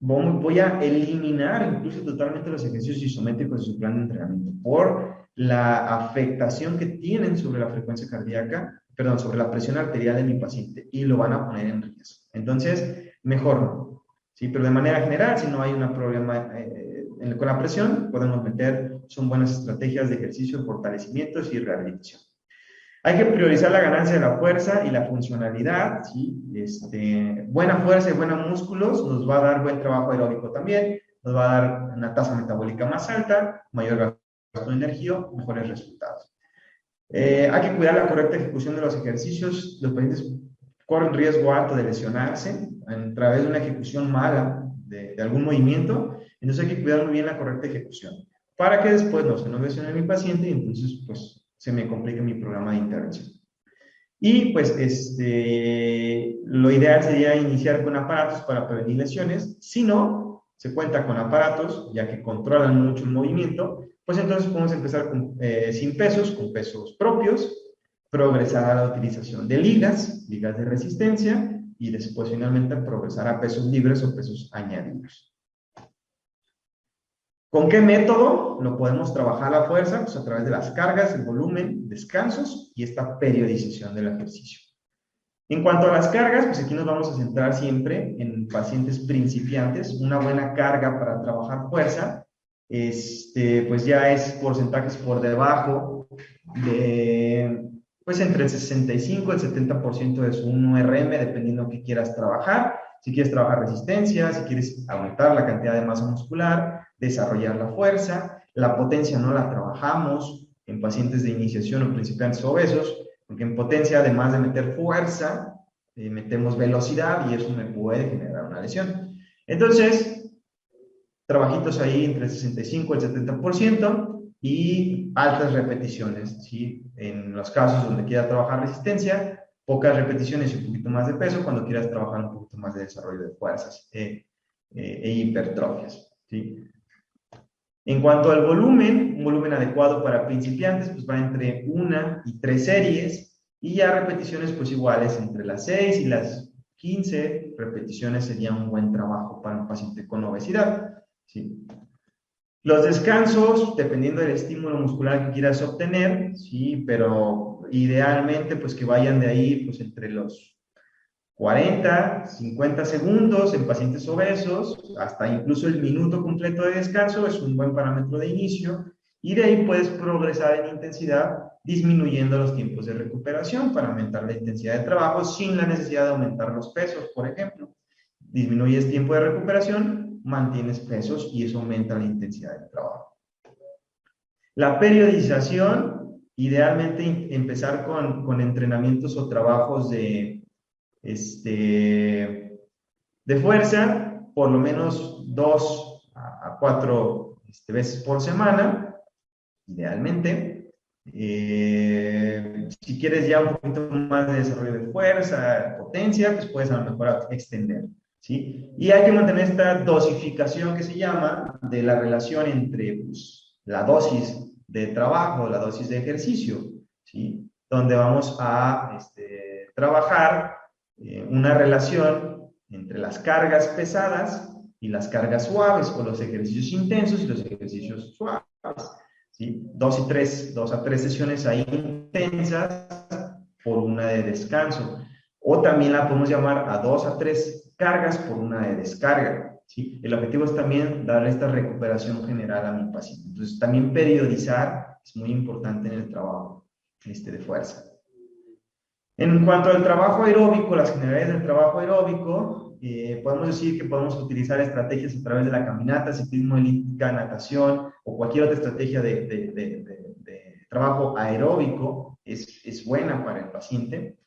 voy a eliminar incluso totalmente los ejercicios isométricos de su plan de entrenamiento por la afectación que tienen sobre la frecuencia cardíaca, perdón, sobre la presión arterial de mi paciente y lo van a poner en riesgo. Entonces, mejor no. ¿Sí? Pero de manera general, si no hay un problema con la presión, podemos meter, son buenas estrategias de ejercicio, fortalecimientos y rehabilitación. Hay que priorizar la ganancia de la fuerza y la funcionalidad, ¿sí? Buena fuerza y buenos músculos nos va a dar buen trabajo aeróbico también, nos va a dar una tasa metabólica más alta, mayor gasto de energía, mejores resultados. Hay que cuidar la correcta ejecución de los ejercicios. Los pacientes corren riesgo alto de lesionarse a través de una ejecución mala de algún movimiento, entonces hay que cuidar muy bien la correcta ejecución para que después no se nos lesione mi paciente y entonces pues se me complica mi programa de intervención. Y pues lo ideal sería iniciar con aparatos para prevenir lesiones. Si no se cuenta con aparatos, ya que controlan mucho el movimiento, pues entonces podemos empezar sin pesos, con pesos propios, progresar a la utilización de ligas de resistencia, y después finalmente progresar a pesos libres o pesos añadidos. ¿Con qué método lo podemos trabajar la fuerza? Pues a través de las cargas, el volumen, descansos y esta periodización del ejercicio. En cuanto a las cargas, pues aquí nos vamos a centrar siempre en pacientes principiantes. Una buena carga para trabajar fuerza, pues ya es porcentajes por debajo de, pues entre el 65 y el 70% de su 1RM, dependiendo de qué quieras trabajar. Si quieres trabajar resistencia, si quieres aumentar la cantidad de masa muscular, desarrollar la fuerza. La potencia no la trabajamos en pacientes de iniciación o principiantes obesos, porque en potencia, además de meter fuerza, metemos velocidad y eso me puede generar una lesión. Entonces, trabajitos ahí entre el 65 y el 70% y altas repeticiones, ¿sí? En los casos donde quieras trabajar resistencia, pocas repeticiones y un poquito más de peso cuando quieras trabajar un poquito más de desarrollo de fuerzas e hipertrofias, ¿sí? En cuanto al volumen, un volumen adecuado para principiantes, pues va entre 1 y 3 series, y ya repeticiones pues iguales, entre las 6 y las 15 repeticiones sería un buen trabajo para un paciente con obesidad, ¿sí? Los descansos, dependiendo del estímulo muscular que quieras obtener, ¿sí? Pero idealmente pues que vayan de ahí pues entre los 40, 50 segundos en pacientes obesos, hasta incluso el minuto completo de descanso es un buen parámetro de inicio, y de ahí puedes progresar en intensidad disminuyendo los tiempos de recuperación para aumentar la intensidad de trabajo sin la necesidad de aumentar los pesos, por ejemplo. Disminuyes tiempo de recuperación, mantienes pesos y eso aumenta la intensidad del trabajo. La periodización, idealmente empezar con entrenamientos o trabajos de fuerza, por lo menos 2 a 4 veces por semana, idealmente. Si quieres ya un poquito más de desarrollo de fuerza, potencia, pues puedes a lo mejor extender, ¿sí? Y hay que mantener esta dosificación que se llama de la relación entre pues, la dosis de trabajo, la dosis de ejercicio, ¿sí? Donde vamos a trabajar una relación entre las cargas pesadas y las cargas suaves, o los ejercicios intensos y los ejercicios suaves, ¿sí? 2 a 3 sesiones ahí intensas por una de descanso, o también la podemos llamar a 2 a 3 cargas por una de descarga, ¿sí? El objetivo es también darle esta recuperación general a mi paciente. Entonces también periodizar es muy importante en el trabajo de fuerza. En cuanto al trabajo aeróbico, las generalidades del trabajo aeróbico, podemos decir que podemos utilizar estrategias a través de la caminata, ciclismo elíptica, natación o cualquier otra estrategia de trabajo aeróbico es buena para el paciente.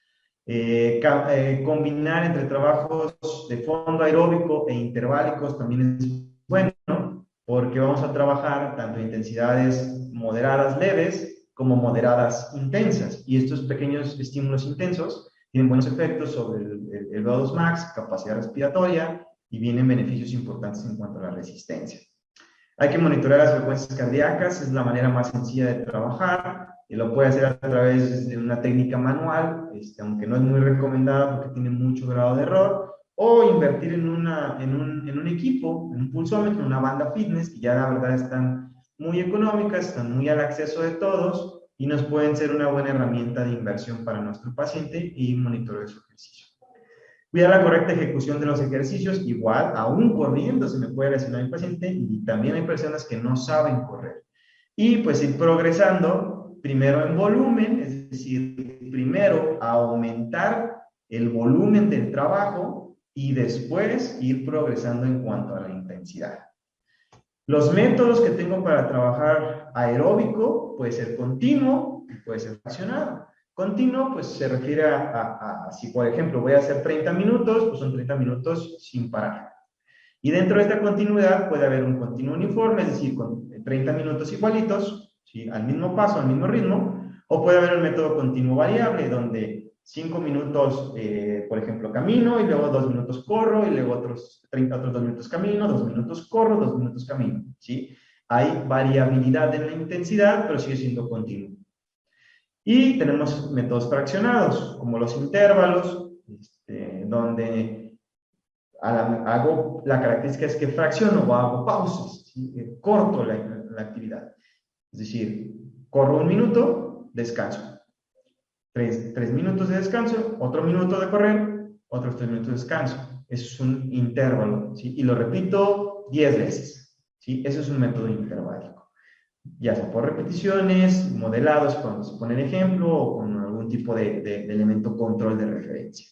Combinar entre trabajos de fondo aeróbico e interválicos también es bueno, porque vamos a trabajar tanto intensidades moderadas leves como moderadas intensas, y estos pequeños estímulos intensos tienen buenos efectos sobre el VO2 max, capacidad respiratoria, y vienen beneficios importantes en cuanto a la resistencia. Hay que monitorear las frecuencias cardíacas, es la manera más sencilla de trabajar, y lo puede hacer a través de una técnica manual, aunque no es muy recomendada porque tiene mucho grado de error, o invertir en un equipo, en un pulsómetro, en una banda fitness, que ya la verdad están muy económicas, están muy al acceso de todos y nos pueden ser una buena herramienta de inversión para nuestro paciente y monitoreo de su ejercicio. Cuidar la correcta ejecución de los ejercicios, igual, aún corriendo se me puede lesionar el paciente, y también hay personas que no saben correr. Y pues ir progresando, primero en volumen, es decir, primero aumentar el volumen del trabajo y después ir progresando en cuanto a la intensidad. Los métodos que tengo para trabajar aeróbico puede ser continuo y puede ser fraccionado. Continuo, pues se refiere a si, por ejemplo, voy a hacer 30 minutos, pues son 30 minutos sin parar. Y dentro de esta continuidad puede haber un continuo uniforme, es decir, con 30 minutos igualitos, ¿sí? Al mismo paso, al mismo ritmo, o puede haber un método continuo variable, donde 5 minutos, por ejemplo, camino, y luego 2 minutos corro, y luego otros 2 minutos camino, 2 minutos corro, 2 minutos camino, ¿sí? Hay variabilidad en la intensidad, pero sigue siendo continuo. Y tenemos métodos fraccionados, como los intervalos, donde hago, la característica es que fracciono o hago pausas, ¿sí? Corto la actividad. Es decir, corro 1 minuto, descanso. 3 minutos de descanso, otro minuto de correr, otros 3 minutos de descanso. Eso es un intervalo, ¿sí? Y lo repito 10 veces, ¿sí? Eso es un método interválico. Ya sea por repeticiones, modelados, cuando se pone el ejemplo, o con algún tipo de elemento control de referencia.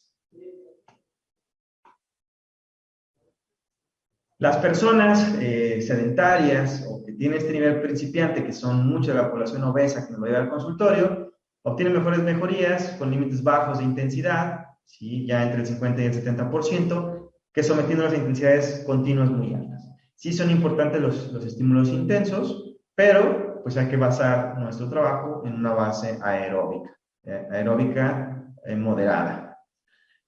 Las personas sedentarias o que tienen este nivel principiante, que son mucha de la población obesa que nos va a llevar al consultorio, obtienen mejores mejorías con límites bajos de intensidad, ¿sí? Ya entre el 50 y el 70%, que sometiéndonos a intensidades continuas muy altas. Sí son importantes los estímulos intensos, pero pues hay que basar nuestro trabajo en una base aeróbica moderada.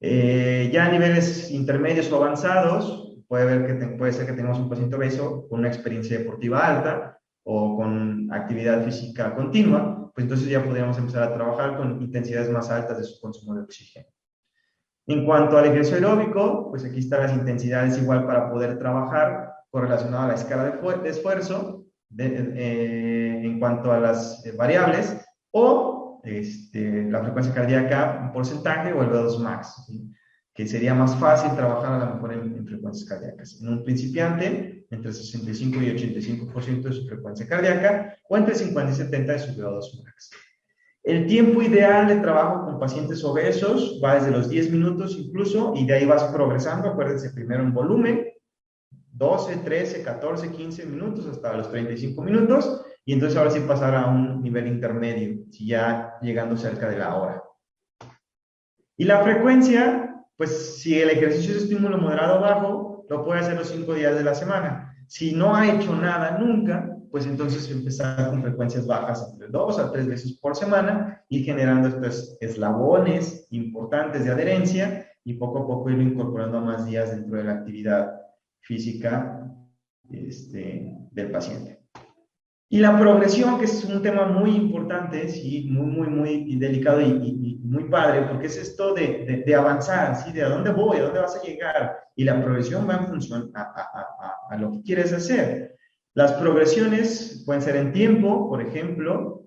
Ya a niveles intermedios o avanzados, puede ser que tengamos un paciente obeso con una experiencia deportiva alta o con actividad física continua, pues entonces ya podríamos empezar a trabajar con intensidades más altas de su consumo de oxígeno. En cuanto al ejercicio aeróbico, pues aquí están las intensidades igual para poder trabajar correlacionado a la escala de esfuerzo en cuanto a las variables o la frecuencia cardíaca, un porcentaje o el V2 max, ¿sí? Que sería más fácil trabajar a lo mejor en frecuencias cardíacas. En un principiante, entre 65 y 85% de su frecuencia cardíaca o entre 50 y 70 de su V2 max. El tiempo ideal de trabajo con pacientes obesos va desde los 10 minutos incluso, y de ahí vas progresando. Acuérdense, primero en volumen, 12, 13, 14, 15 minutos hasta los 35 minutos, y entonces ahora sí pasar a un nivel intermedio, si ya llegando cerca de la hora. Y la frecuencia, pues si el ejercicio es estímulo moderado o bajo, lo puede hacer los 5 días de la semana. Si no ha hecho nada nunca, pues entonces empezar con frecuencias bajas entre 2 a 3 veces por semana y generando estos eslabones importantes de adherencia y poco a poco irlo incorporando a más días dentro de la actividad física del paciente. Y la progresión, que es un tema muy importante, sí, muy delicado y muy padre, porque es esto de avanzar, ¿sí? De a dónde voy, a dónde vas a llegar. Y la progresión va en función a lo que quieres hacer. Las progresiones pueden ser en tiempo, por ejemplo,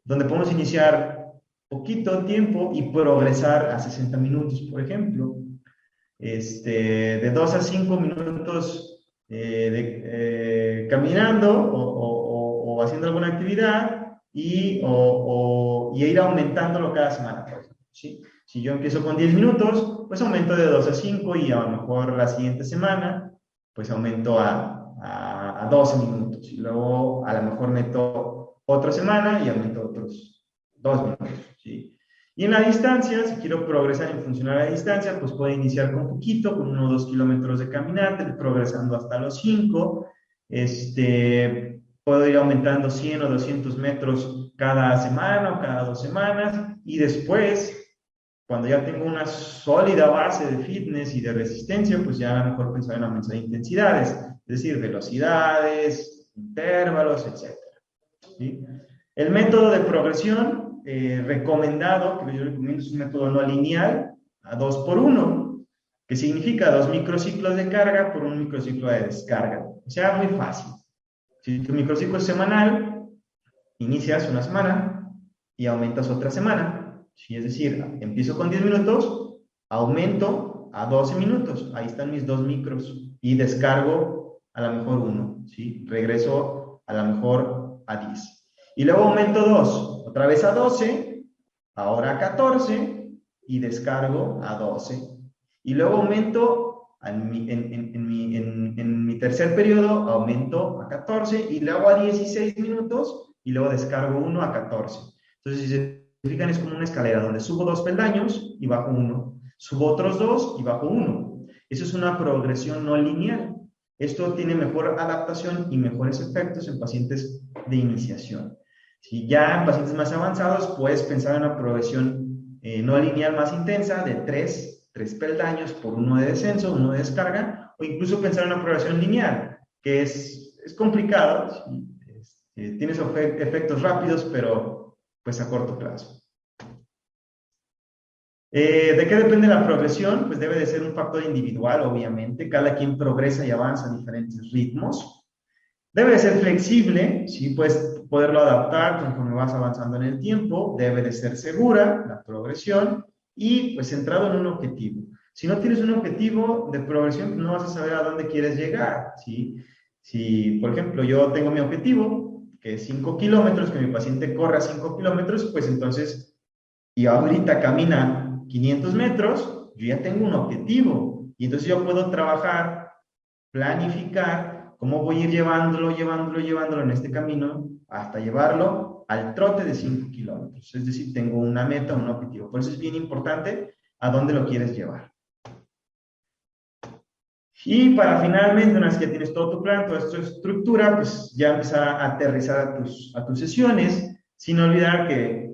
donde podemos iniciar poquito tiempo y progresar a 60 minutos, por ejemplo. De 2 a 5 minutos caminando o haciendo alguna actividad y ir aumentándolo cada semana, por ejemplo, ¿sí? Si yo empiezo con 10 minutos, pues aumento de 2 a 5 y a lo mejor la siguiente semana, pues aumento a 12 minutos. Y luego a lo mejor meto otra semana y aumento otros 2 minutos, ¿sí? Y en la distancia, si quiero progresar en función a la distancia, pues puedo iniciar con poquito, con 1 o 2 kilómetros de caminata, progresando hasta los 5. Puedo ir aumentando 100 o 200 metros cada semana o cada 2 semanas. Y después, cuando ya tengo una sólida base de fitness y de resistencia, pues ya a lo mejor pensar en aumentar intensidades, es decir, velocidades, intervalos, etc. ¿Sí? El método de progresión recomendado, que yo recomiendo, es un método no lineal, a 2 por 1, que significa 2 microciclos de carga por 1 microciclo de descarga. O sea, muy fácil. Si tu microciclo es semanal, inicias una semana y aumentas otra semana. ¿Sí? Es decir, empiezo con 10 minutos, aumento a 12 minutos. Ahí están mis 2 micros. Y descargo a lo mejor 1. ¿Sí? Regreso a lo mejor a 10. Y luego aumento 2, otra vez a 12, ahora a 14 y descargo a 12. Y luego aumento en mi tercer periodo, aumento a 14 y luego a 16 minutos y luego descargo 1 a 14. Entonces, si se fijan, es como una escalera donde subo 2 peldaños y bajo 1. Subo otros 2 y bajo 1. Eso es una progresión no lineal. Esto tiene mejor adaptación y mejores efectos en pacientes de iniciación. Si ya en pacientes más avanzados, puedes pensar en una progresión no lineal más intensa de 3 peldaños por 1 de descenso, 1 de descarga, o incluso pensar en una progresión lineal, que es complicado, tienes efectos rápidos, pero pues a corto plazo. ¿De qué depende la progresión? Pues debe de ser un factor individual, obviamente. Cada quien progresa y avanza a diferentes ritmos. Debe de ser flexible, ¿sí? Puedes poderlo adaptar conforme vas avanzando en el tiempo. Debe de ser segura la progresión y pues centrado en un objetivo. Si no tienes un objetivo de progresión, no vas a saber a dónde quieres llegar, ¿sí? Si, por ejemplo, yo tengo mi objetivo, que es 5 kilómetros, que mi paciente corra 5 kilómetros, pues entonces, y ahorita camina 500 metros, yo ya tengo un objetivo. Y entonces yo puedo trabajar, planificar cómo voy a ir llevándolo en este camino hasta llevarlo al trote de 5 kilómetros. Es decir, tengo una meta, un objetivo. Por eso es bien importante a dónde lo quieres llevar. Y para finalmente, una vez que tienes todo tu plan, toda tu estructura, pues ya empezar a aterrizar a tus sesiones, sin olvidar que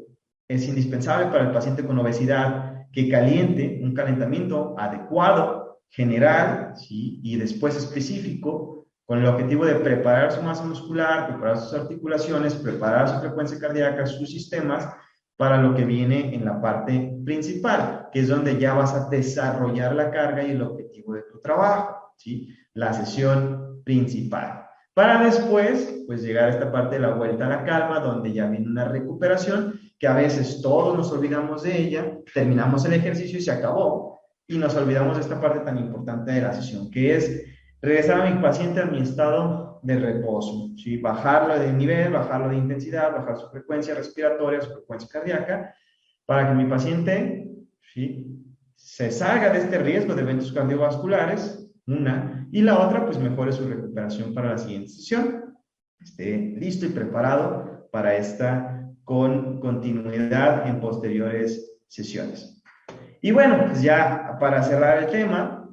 es indispensable para el paciente con obesidad que caliente un calentamiento adecuado, general, ¿sí? Y después específico, con el objetivo de preparar su masa muscular, preparar sus articulaciones, preparar su frecuencia cardíaca, sus sistemas, para lo que viene en la parte principal, que es donde ya vas a desarrollar la carga y el objetivo de tu trabajo, ¿sí? La sesión principal. Para después, pues llegar a esta parte de la vuelta a la calma, donde ya viene una recuperación, que a veces todos nos olvidamos de ella, terminamos el ejercicio y se acabó, y nos olvidamos de esta parte tan importante de la sesión, que es regresar a mi paciente a mi estado de reposo, ¿sí? Bajarlo de nivel, bajarlo de intensidad, bajar su frecuencia respiratoria, su frecuencia cardíaca, para que mi paciente, ¿sí? Se salga de este riesgo de eventos cardiovasculares, una, y la otra, pues mejore su recuperación para la siguiente sesión, esté listo y preparado para esta con continuidad en posteriores sesiones. Y bueno, pues ya para cerrar el tema,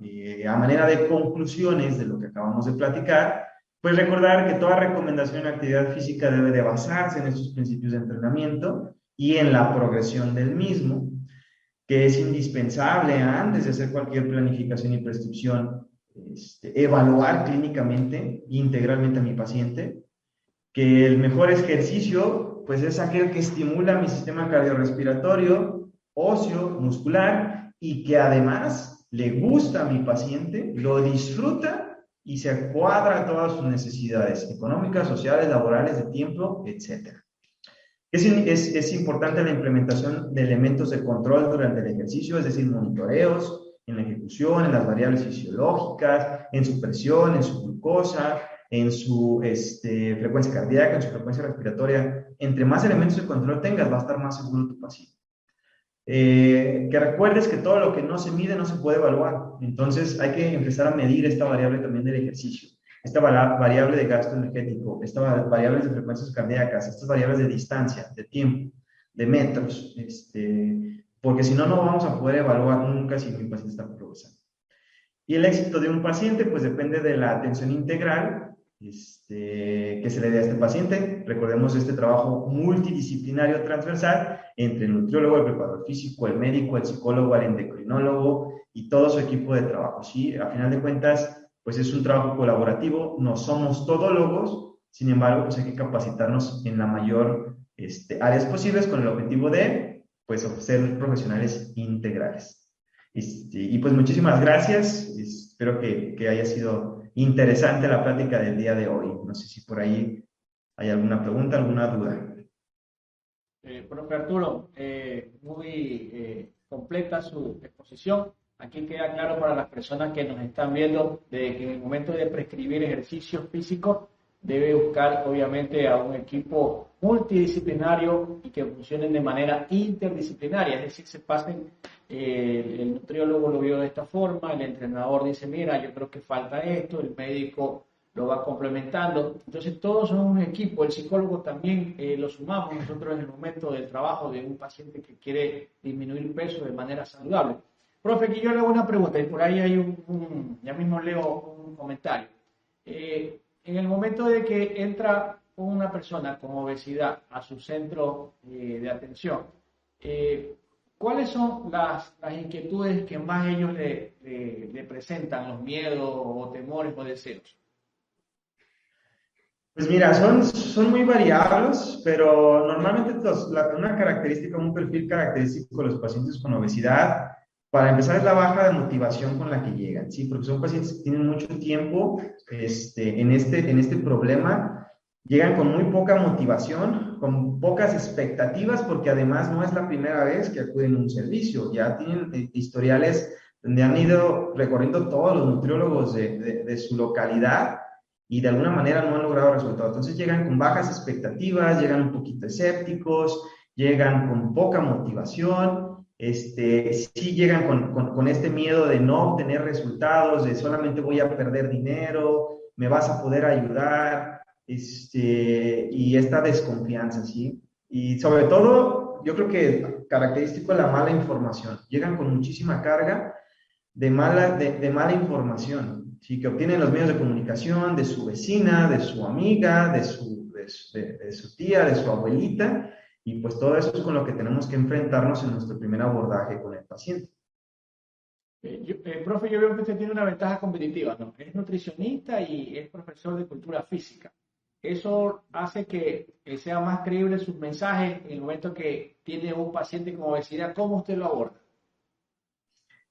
a manera de conclusiones de lo que acabamos de platicar, pues recordar que toda recomendación en actividad física debe de basarse en estos principios de entrenamiento y en la progresión del mismo, que es indispensable antes de hacer cualquier planificación y prescripción, evaluar clínicamente, integralmente a mi paciente, que el mejor ejercicio pues es aquel que estimula mi sistema cardiorrespiratorio, óseo, muscular y que además le gusta a mi paciente, lo disfruta y se cuadra a todas sus necesidades económicas, sociales, laborales, de tiempo, etc. Es importante la implementación de elementos de control durante el ejercicio, es decir, monitoreos en la ejecución, en las variables fisiológicas, en su presión, en su glucosa, en su frecuencia cardíaca, en su frecuencia respiratoria. Entre más elementos de control tengas, va a estar más seguro tu paciente. Que recuerdes que todo lo que no se mide no se puede evaluar. Entonces hay que empezar a medir esta variable también del ejercicio, esta variable de gasto energético, estas variables de frecuencias cardíacas, estas variables de distancia, de tiempo, de metros, porque si no, no vamos a poder evaluar nunca si mi paciente está progresando. Y el éxito de un paciente, pues depende de la atención integral que se le dé a este paciente. Recordemos este trabajo multidisciplinario transversal entre el nutriólogo, el preparador físico, el médico, el psicólogo, el endocrinólogo y todo su equipo de trabajo. ¿Sí? A final de cuentas, pues es un trabajo colaborativo, no somos todólogos, sin embargo, pues hay que capacitarnos en la mayor áreas posibles con el objetivo de, pues, ser profesionales integrales. Y pues muchísimas gracias, espero que haya sido interesante la plática del día de hoy. No sé si por ahí hay alguna pregunta, alguna duda. Profe Arturo, muy completa su exposición. Aquí queda claro para las personas que nos están viendo de que en el momento de prescribir ejercicios físicos debe buscar obviamente a un equipo multidisciplinario y que funcionen de manera interdisciplinaria, es decir, se pasen, el nutriólogo lo vio de esta forma, el entrenador dice, mira, yo creo que falta esto, el médico lo va complementando. Entonces todos son un equipo, el psicólogo también lo sumamos nosotros en el momento del trabajo de un paciente que quiere disminuir peso de manera saludable. Profe, aquí yo le hago una pregunta y por ahí hay ya mismo leo un comentario. En el momento de que entra una persona con obesidad a su centro de atención, ¿cuáles son las inquietudes que más ellos le presentan, los miedos o temores o deseos? Pues mira, son muy variables, pero normalmente una característica, un perfil característico de los pacientes con obesidad, para empezar, es la baja de motivación con la que llegan, ¿sí? Porque son pacientes que tienen mucho tiempo en este problema, llegan con muy poca motivación, con pocas expectativas, porque además no es la primera vez que acuden a un servicio, ya tienen historiales donde han ido recorriendo todos los nutriólogos de su localidad y de alguna manera no han logrado resultados. Entonces llegan con bajas expectativas, llegan un poquito escépticos, llegan con poca motivación, sí llegan con este miedo de no obtener resultados, de solamente voy a perder dinero, me vas a poder ayudar, y esta desconfianza, ¿sí? Y sobre todo, yo creo que característico de la mala información. Llegan con muchísima carga de mala información, ¿sí? Que obtienen los medios de comunicación de su vecina, de su amiga, de su tía, de su abuelita, y pues todo eso es con lo que tenemos que enfrentarnos en nuestro primer abordaje con el paciente. Profe, yo veo que usted tiene una ventaja competitiva, ¿no? Es nutricionista y es profesor de cultura física. Eso hace que sea más creíble sus mensajes en el momento que tiene un paciente con obesidad. ¿Cómo usted lo aborda?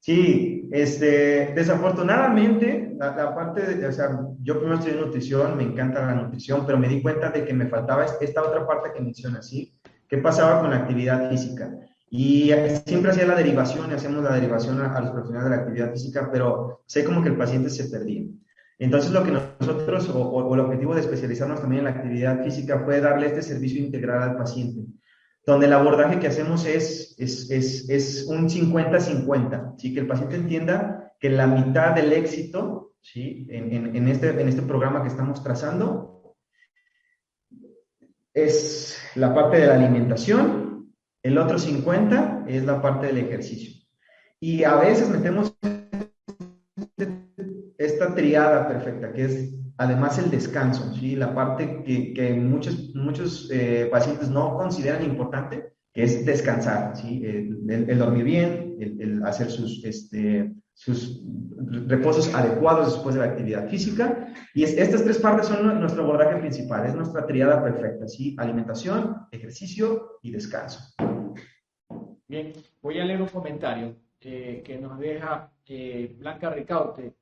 Sí, desafortunadamente, la parte o sea, yo primero estudié nutrición, me encanta la nutrición, pero me di cuenta de que me faltaba esta otra parte que menciona, ¿sí? ¿Qué pasaba con la actividad física? Y siempre hacía la derivación, hacemos la derivación a los profesionales de la actividad física, pero sé como que el paciente se perdía. Entonces, lo que nosotros, o el objetivo de especializarnos también en la actividad física fue darle este servicio integral al paciente donde el abordaje que hacemos es un 50-50, ¿sí? Que el paciente entienda que la mitad del éxito, ¿sí? En este programa que estamos trazando es la parte de la alimentación, el otro 50 es la parte del ejercicio. Y a veces metemos esta triada perfecta, que es además el descanso, ¿sí? La parte que muchos pacientes no consideran importante, que es descansar, ¿sí? El dormir bien, el hacer sus reposos adecuados después de la actividad física. Y estas tres partes son nuestro abordaje principal, es nuestra triada perfecta, ¿sí? Alimentación, ejercicio y descanso. Bien, voy a leer un comentario que nos deja Blanca Ricaute.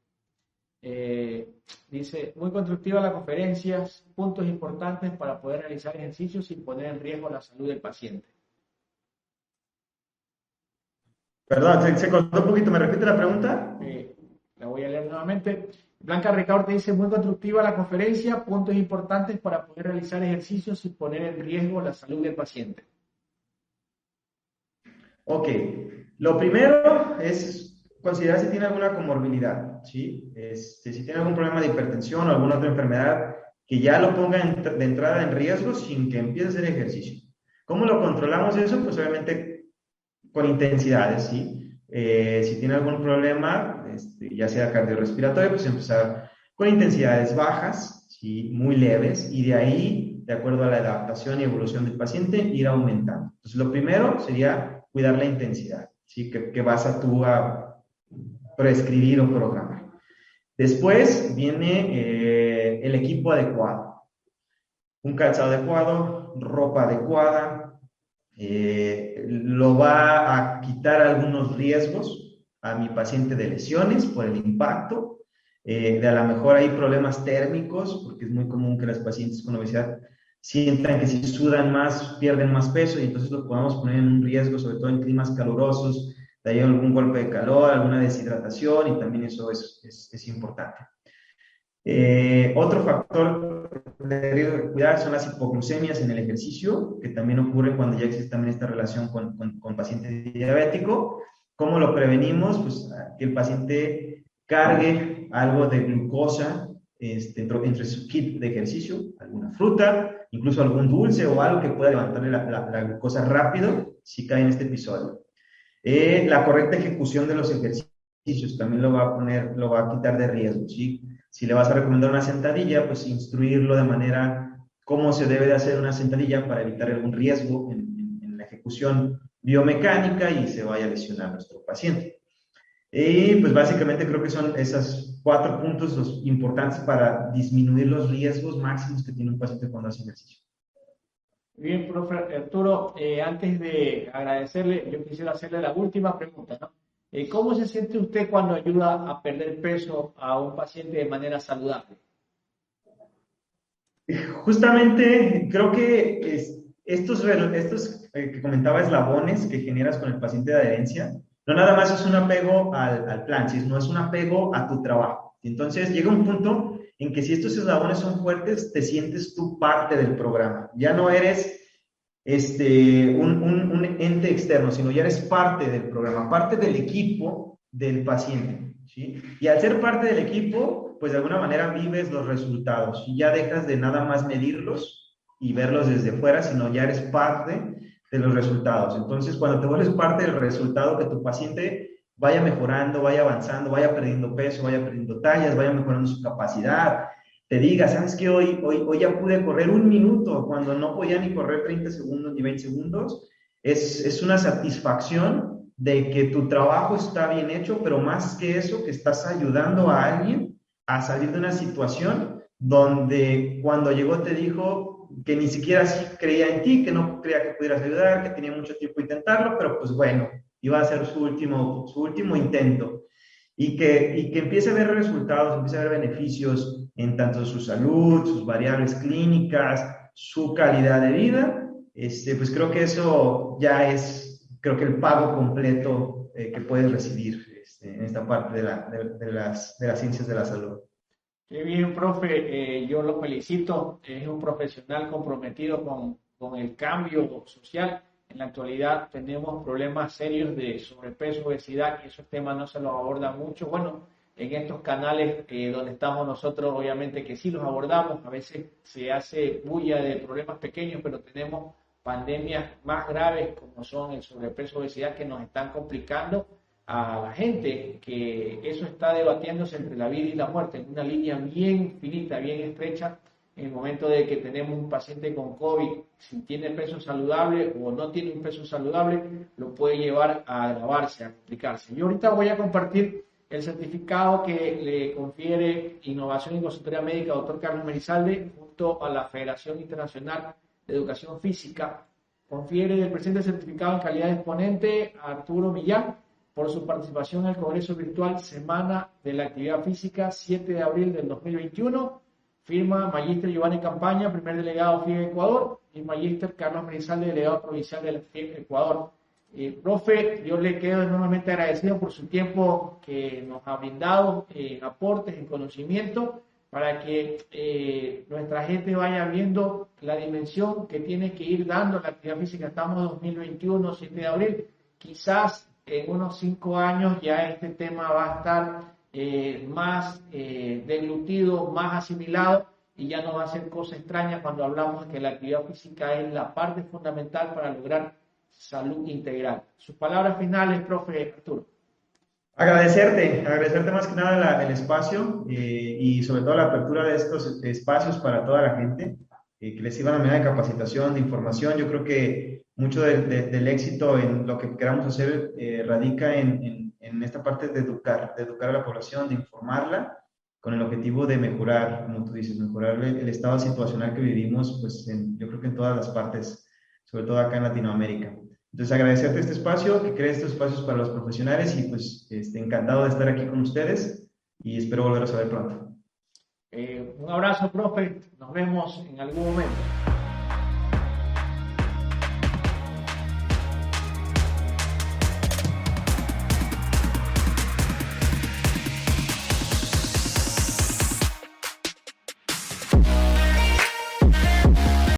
Dice, muy constructiva la conferencia, puntos importantes para poder realizar ejercicios sin poner en riesgo la salud del paciente. Perdón, se cortó un poquito, ¿me repite la pregunta? La voy a leer nuevamente. Blanca Ricaurte dice, muy constructiva la conferencia, puntos importantes para poder realizar ejercicios sin poner en riesgo la salud del paciente. Ok, lo primero es considerar si tiene alguna comorbilidad, ¿sí? Si tiene algún problema de hipertensión o alguna otra enfermedad que ya lo ponga de entrada en riesgo sin que empiece a hacer ejercicio. ¿Cómo lo controlamos eso? Pues obviamente con intensidades, ¿sí? Si tiene algún problema, ya sea cardiorrespiratorio, pues empezar con intensidades bajas, ¿sí? Muy leves, y de ahí, de acuerdo a la adaptación y evolución del paciente, ir aumentando. Entonces, lo primero sería cuidar la intensidad, ¿sí? Que vas a prescribir o programar. Después viene el equipo adecuado, un calzado adecuado, ropa adecuada, lo va a quitar algunos riesgos a mi paciente de lesiones por el impacto, de a lo mejor hay problemas térmicos, porque es muy común que los pacientes con obesidad sientan que si sudan más, pierden más peso y entonces lo podemos poner en un riesgo, sobre todo en climas calurosos, de ahí algún golpe de calor, alguna deshidratación y también eso es importante. Otro factor de riesgo de cuidar son las hipoglucemias en el ejercicio, que también ocurre cuando ya existe también esta relación con paciente diabético. ¿Cómo lo prevenimos? Pues que el paciente cargue algo de glucosa entre su kit de ejercicio, alguna fruta, incluso algún dulce o algo que pueda levantarle la glucosa rápido si cae en este episodio. La correcta ejecución de los ejercicios también lo va a quitar de riesgo, ¿sí? Si le vas a recomendar una sentadilla, pues instruirlo de manera cómo se debe de hacer una sentadilla para evitar algún riesgo en la ejecución biomecánica y se vaya a lesionar a nuestro paciente. Y pues básicamente creo que son esos 4 puntos los importantes para disminuir los riesgos máximos que tiene un paciente cuando hace ejercicio. Bien, profe Arturo, antes de agradecerle, yo quisiera hacerle la última pregunta, ¿no? ¿Cómo se siente usted cuando ayuda a perder peso a un paciente de manera saludable? Justamente creo que estos que comentaba eslabones que generas con el paciente de adherencia, no nada más es un apego al plan, sino es un apego a tu trabajo. Entonces llega un punto en que si estos eslabones son fuertes, te sientes tú parte del programa. Ya no eres un ente externo, sino ya eres parte del programa, parte del equipo del paciente, ¿sí? Y al ser parte del equipo, pues de alguna manera vives los resultados y ya dejas de nada más medirlos y verlos desde fuera, sino ya eres parte de los resultados. Entonces, cuando te vuelves parte del resultado, que tu paciente vaya mejorando, vaya avanzando, vaya perdiendo peso, vaya perdiendo tallas, vaya mejorando su capacidad, te diga, ¿sabes qué? Hoy ya pude correr 1 minuto cuando no podía ni correr 30 segundos ni 20 segundos. Es una satisfacción de que tu trabajo está bien hecho, pero más que eso, que estás ayudando a alguien a salir de una situación donde cuando llegó te dijo que ni siquiera creía en ti, que no creía que pudieras ayudar, que tenía mucho tiempo intentarlo, pero pues bueno, iba a ser su último intento. Y que empiece a ver resultados, empiece a ver beneficios en tanto su salud, sus variables clínicas, su calidad de vida, pues creo que eso ya es, creo que el pago completo que puedes recibir en esta parte de las ciencias de la salud. Qué bien, profe, yo lo felicito, es un profesional comprometido con el cambio social. En la actualidad tenemos problemas serios de sobrepeso, obesidad, y esos temas no se los aborda mucho. Bueno, en estos canales donde estamos nosotros, obviamente que sí los abordamos, a veces se hace bulla de problemas pequeños, pero tenemos pandemias más graves como son el sobrepeso, obesidad, que nos están complicando a la gente, que eso está debatiéndose entre la vida y la muerte, en una línea bien finita, bien estrecha. En el momento de que tenemos un paciente con COVID, si tiene peso saludable o no tiene un peso saludable, lo puede llevar a agravarse, a complicarse. Yo ahorita voy a compartir el certificado que le confiere Innovación y Consultoría Médica doctor Carlos Merizalde junto a la Federación Internacional de Educación Física. Confiere del presente certificado en calidad de exponente a Arturo Millán por su participación en el Congreso Virtual Semana de la Actividad Física 7 de abril del 2021. Firma Magíster Giovanni Campaña, primer delegado FIE Ecuador, y Magíster Carlos Merizalde, delegado provincial de la FIE Ecuador. Profe, yo le quedo enormemente agradecido por su tiempo que nos ha brindado, aportes en conocimiento, para que nuestra gente vaya viendo la dimensión que tiene que ir dando la actividad física. Estamos en 2021, 7 de abril, quizás en unos 5 años ya este tema va a estar más deglutido, más asimilado, y ya no va a ser cosa extraña cuando hablamos de que la actividad física es la parte fundamental para lograr salud integral. Sus palabras finales, profe Arturo. Agradecerte más que nada el espacio y sobre todo la apertura de estos espacios para toda la gente, que les sirva una manera de capacitación, de información. Yo creo que mucho del éxito en lo que queramos hacer radica en esta parte de educar a la población, de informarla, con el objetivo de mejorar, como tú dices, mejorar el estado situacional que vivimos, pues yo creo que en todas las partes, sobre todo acá en Latinoamérica. Entonces, agradecerte este espacio, que crees estos espacios para los profesionales y pues encantado de estar aquí con ustedes y espero volveros a ver pronto. Un abrazo, profe. Nos vemos en algún momento.